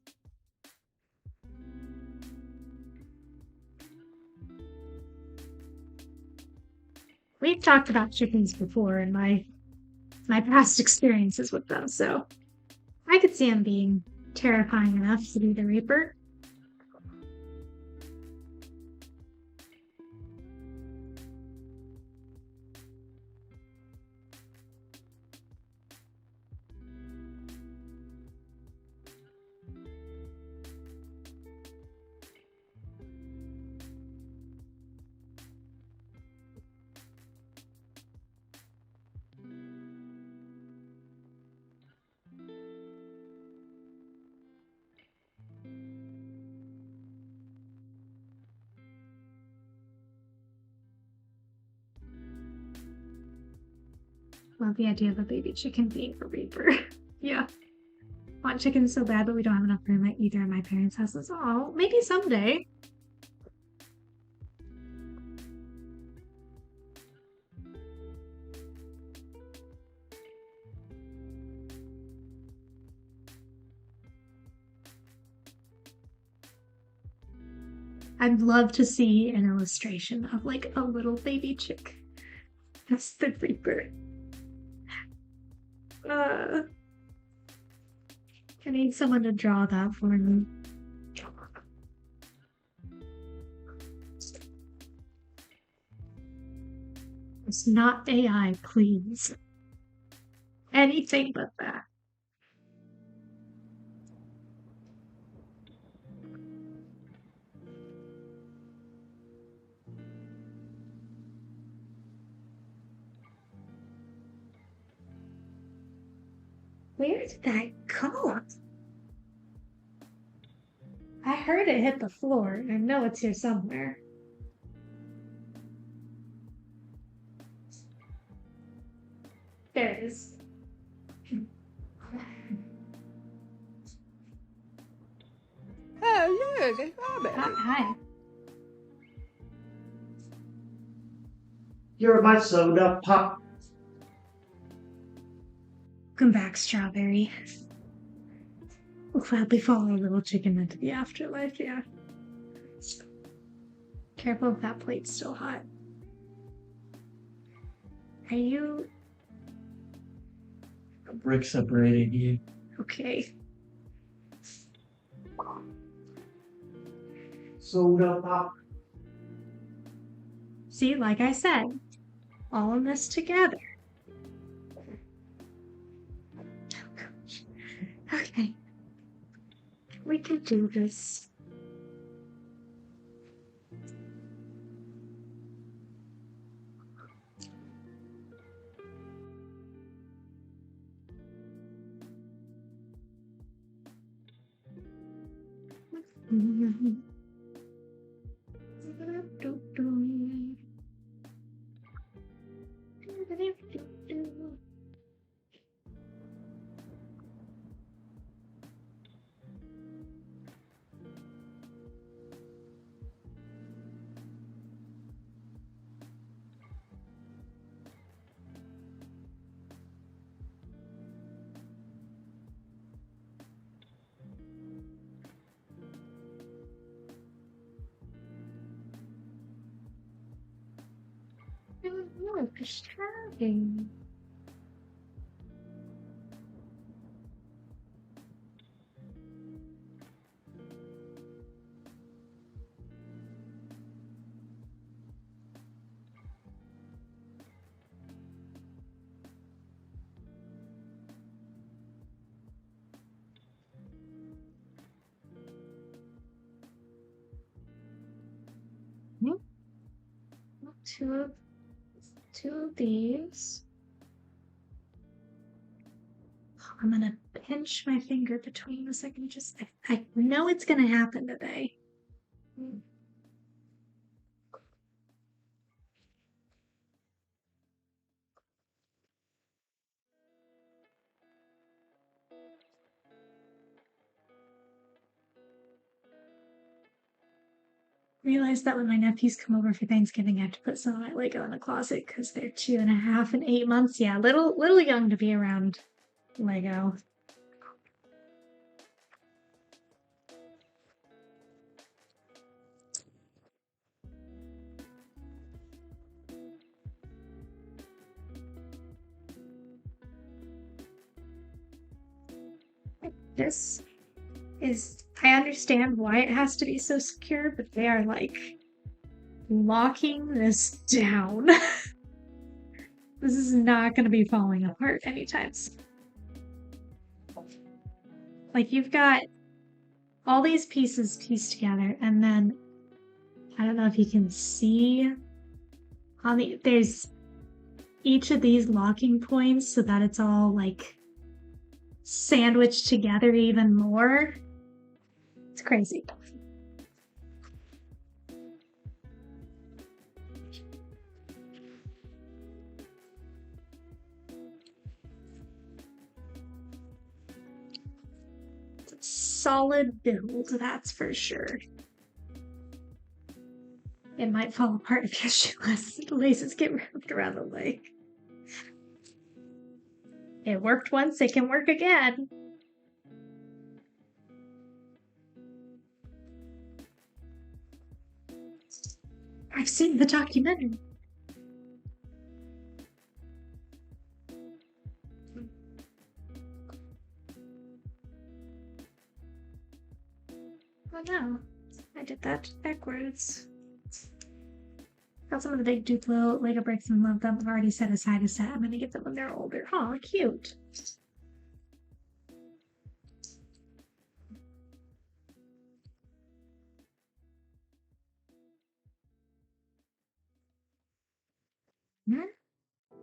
We've talked about chickens before in my past experiences with them, so I could see them being terrifying enough to be the Reaper. Love the idea of a baby chicken being a Reaper. Yeah. Want chickens so bad, but we don't have enough room at either of my parents' houses. Oh, maybe someday. I'd love to see an illustration of like a little baby chick. That's the Reaper. I need someone to draw that for me. It's not AI, please. Anything but that. Where did that go? I heard it hit the floor. I know it's here somewhere. There it is. Oh, look, it's Robin. Hi. You're my soda pop. Come back, Strawberry. We'll gladly follow our little chicken into the afterlife, yeah. Careful if that plate's still hot. Are you A brick separating you. okay? Soda pop. See, like I said, all in this together. Okay. We can do this. Oh, distracting. Two of these. I'm gonna pinch my finger between a second. I know it's gonna happen today. Realized that when my nephews come over for Thanksgiving, I have to put some of my Lego in the closet because they're 2.5 and 8 months. Yeah, little young to be around Lego. This is, I understand why it has to be so secure, but they are like locking this down. This is not going to be falling apart anytime soon. Like, you've got all these pieces pieced together, and then I don't know if you can see on there's each of these locking points so that it's all like sandwiched together even more. It's crazy. It's a solid build, that's for sure. It might fall apart if your shoelaces get wrapped around the leg. It worked once, it can work again. I've seen the documentary. Oh no, I did that backwards. Got some of the big Duplo Lego bricks and love them. I've already set aside a set. I'm gonna get them when they're older. Aw, cute.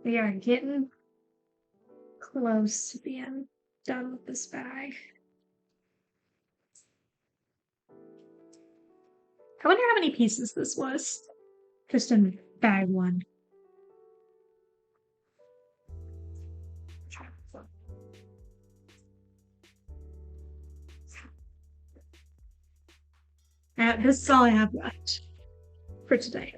We are getting close to being done with this bag. I wonder how many pieces this was. Just in bag one. This is all I have left for today.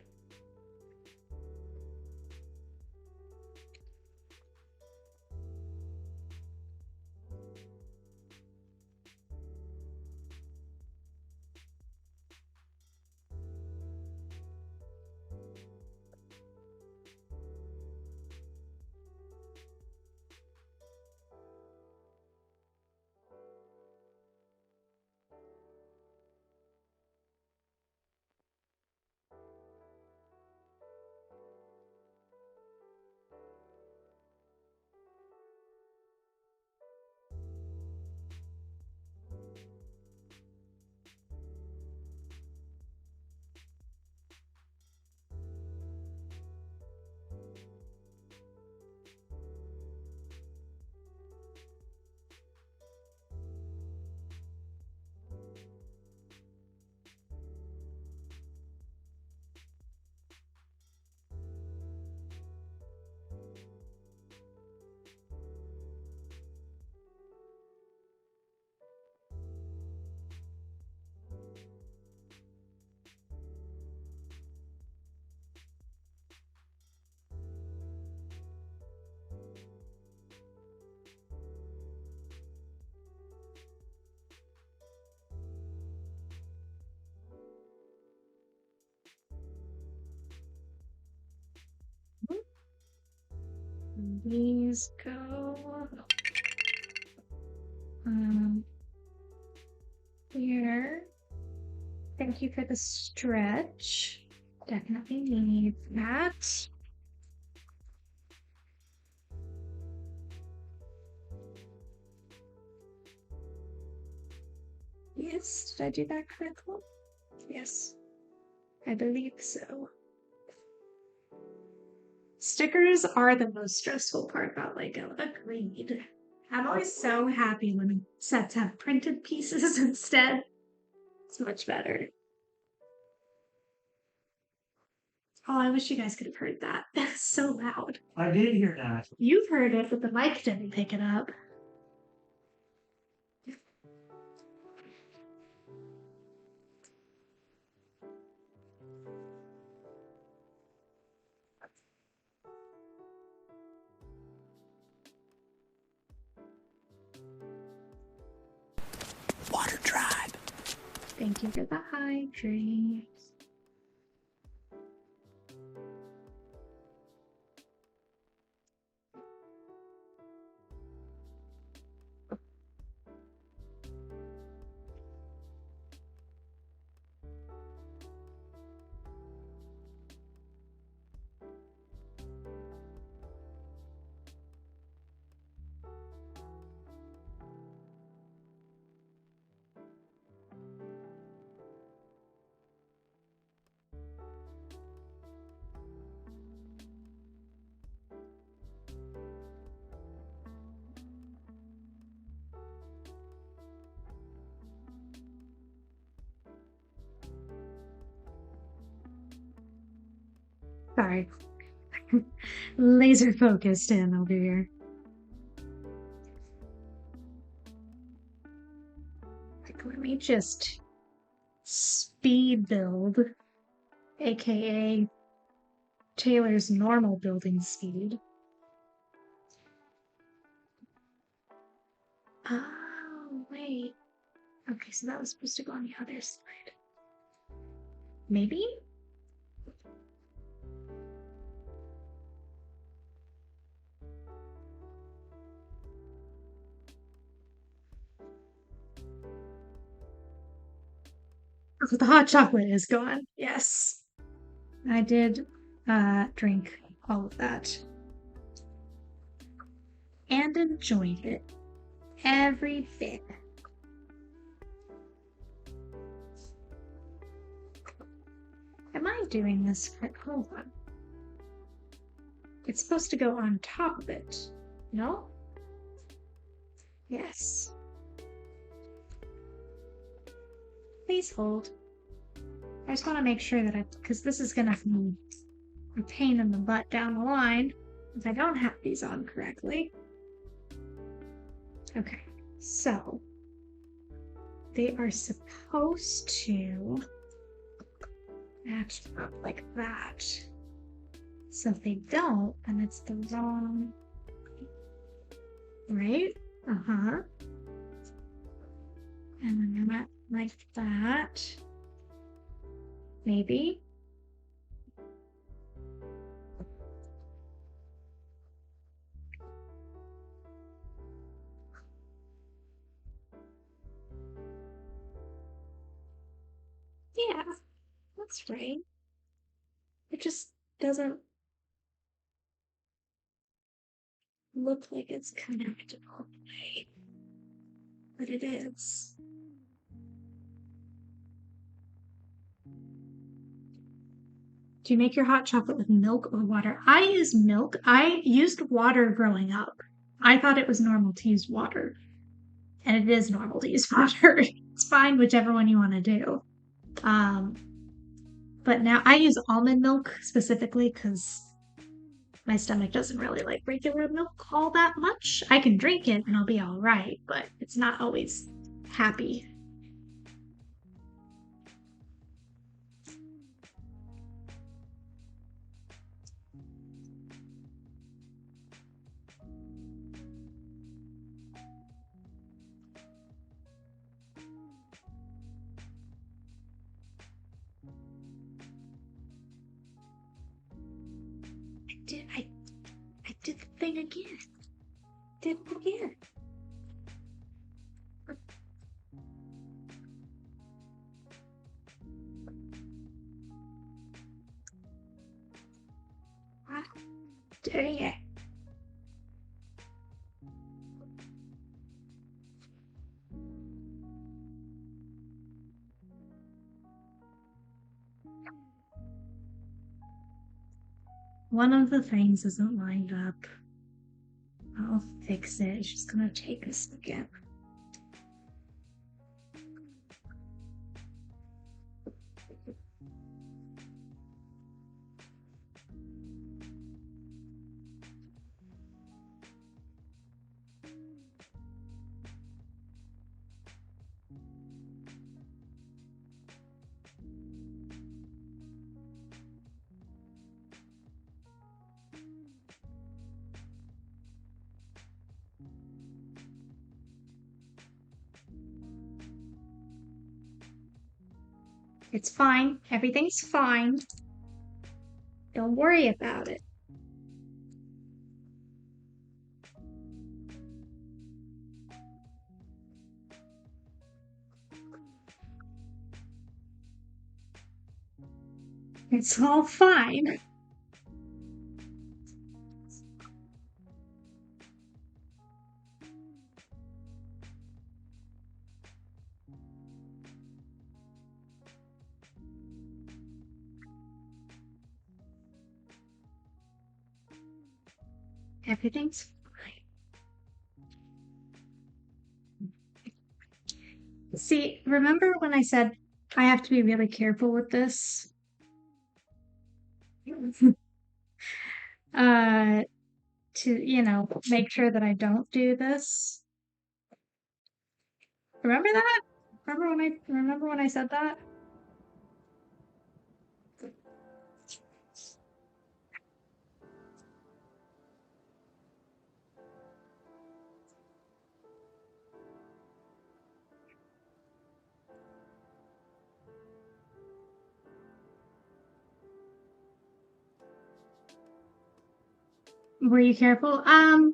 these go here. Thank you for the stretch. Definitely need that. Yes, did I do that correctly? Yes, I believe so. Stickers are the most stressful part about Lego. Agreed. I'm always so happy when sets have printed pieces instead. It's much better. Oh, I wish you guys could have heard that. That's so loud. I did hear that. You've heard it, but the mic didn't pick it up. Water tribe. Thank you for the hydrate. Sorry. Laser focused in over here. Like, let me just speed build, aka Taylor's normal building speed. Oh, wait. Okay, so that was supposed to go on the other side. Maybe? Oh, the hot chocolate is gone. Yes. I did drink all of that. And enjoyed it. Every bit. Am I doing this right? Hold on. It's supposed to go on top of it. No? Yes. Please hold. I just want to make sure that because this is going to be a pain in the butt down the line if I don't have these on correctly. Okay, so they are supposed to match up like that. So if they don't, then it's the wrong, right? Uh-huh. And then I'm at like that. Maybe. Yeah, that's right. It just doesn't look like it's connected all the way, but it is. Do you make your hot chocolate with milk or water? I use milk. I used water growing up. I thought it was normal to use water. And it is normal to use water. It's fine, whichever one you want to do. But now I use almond milk specifically because my stomach doesn't really like regular milk all that much. I can drink it and I'll be all right, but it's not always happy. I did thing again. Did it again. Dang it. One of the things isn't lined up. I'll fix it. It's just gonna take us again. It's fine. Everything's fine. Don't worry about it. It's all fine. Everything's fine. See, remember when I said I have to be really careful with this? To make sure that I don't do this. Remember that? Remember when I said that? Were you careful? I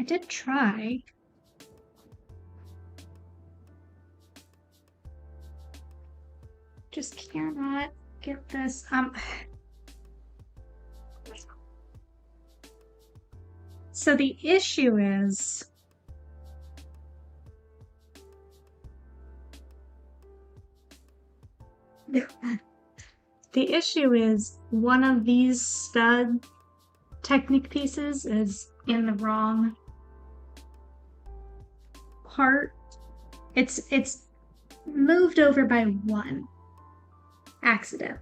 did try. Just cannot get this. So the issue is one of these stud Technic pieces is in the wrong part. It's moved over by one accidentally.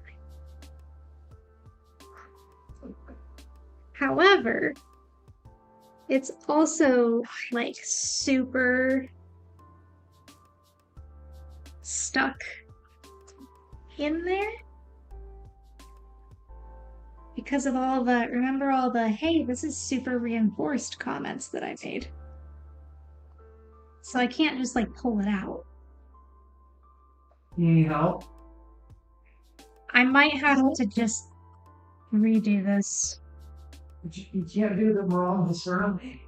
However, it's also like super stuck in there because of all the hey, this is super reinforced comments that I made. So I can't just like pull it out. You need help? I might have to just redo this. You can't do them wrong this early.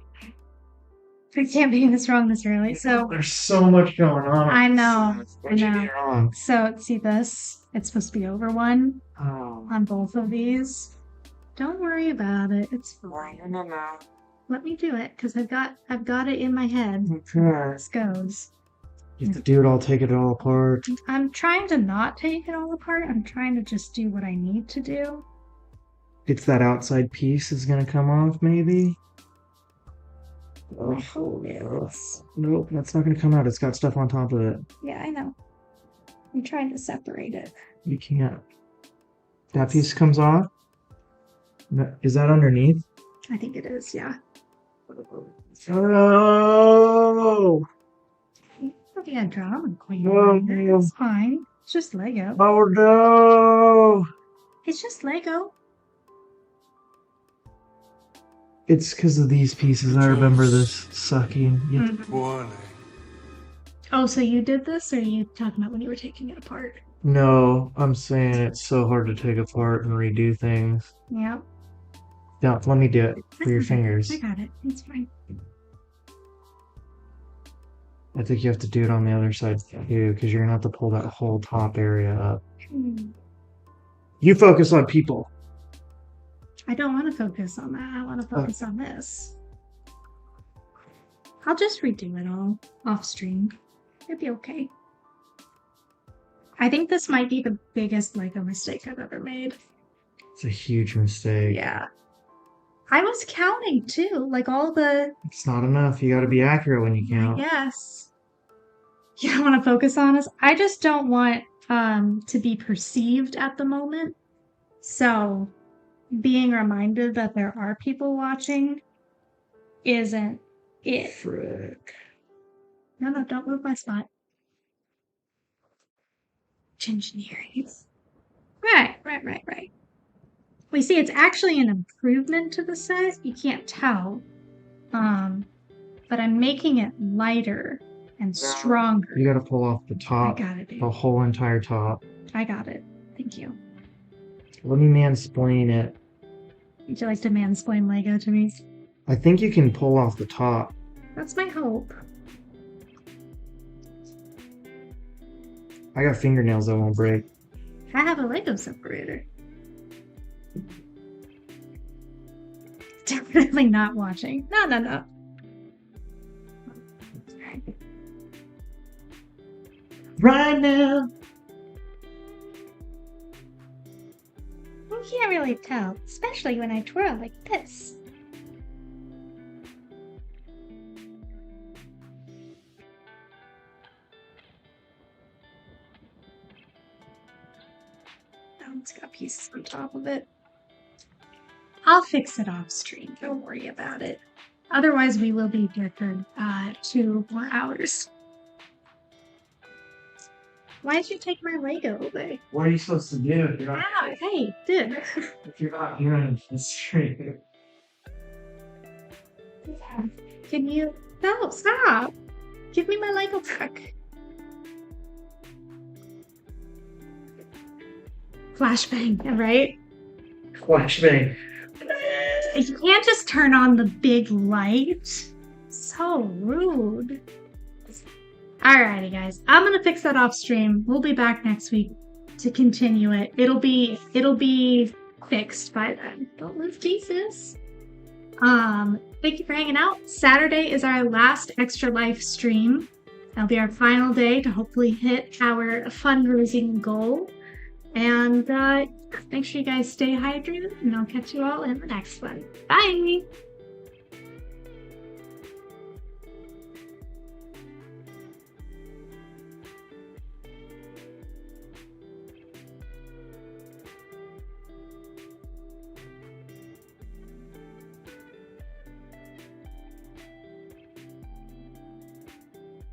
I can't be this wrong this early. So there's so much going on. I know. What'd you do wrong? So see this? It's supposed to be over one Oh. on both of these. Don't worry about it. It's fine. No. Let me do it because I've got it in my head. Okay. This goes. You have to do it all, take it all apart. I'm trying to not take it all apart. I'm trying to just do what I need to do. It's that outside piece is gonna come off, maybe? Oh, yes. Nope, that's not gonna come out. It's got stuff on top of it. Yeah, I know. I'm trying to separate it. You can't. That piece comes off? Is that underneath? I think it is, yeah. Oh! Yeah, drama queen. Oh, no. It's fine. It's just Lego. Oh no! It's just Lego. It's because of these pieces. I remember this sucking. Warning. Oh, so you did this, or are you talking about when you were taking it apart? No, I'm saying it's so hard to take apart and redo things. Yep. Yeah, let me do it for your I fingers. got it. It's fine. I think you have to do it on the other side too, because you're gonna have to pull that whole top area up. Hmm. You focus on people. I don't want to focus on that. I want to focus on this. I'll just redo it all off stream. It'd be okay. I think this might be the biggest Lego mistake I've ever made. It's a huge mistake. Yeah. I was counting too, like all the. It's not enough. You gotta be accurate when you count. Yes. You don't want to focus on us. I just don't want to be perceived at the moment. So being reminded that there are people watching isn't it. Frick. No, don't move my spot. Engineering. Right. We see it's actually an improvement to the set. You can't tell. But I'm making it lighter and stronger. You gotta pull off the top. I got it, babe. The whole entire top. I got it. Thank you. Let me mansplain it. Would you like to mansplain Lego to me? I think you can pull off the top. That's my hope. I got fingernails that won't break. I have a Lego separator. Definitely not watching. No. Right now. You can't really tell, especially when I twirl like this. That one's got pieces on top of it. I'll fix it off stream. Don't worry about it. Otherwise, we will be here for 2 more hours. Why did you take my Lego away? What are you supposed to do if you're not, Ow, hey, dude. if you're not hearing the stream? Can you? No, stop. Give me my Lego back. Flashbang, right? Flashbang. You can't just turn on the big light. So rude. Alrighty, guys. I'm gonna fix that off stream. We'll be back next week to continue it. It'll be fixed by then. Don't lose pieces. Thank you for hanging out. Saturday is our last Extra Life stream. That'll be our final day to hopefully hit our fundraising goal. And make sure you guys stay hydrated, and I'll catch you all in the next one. Bye!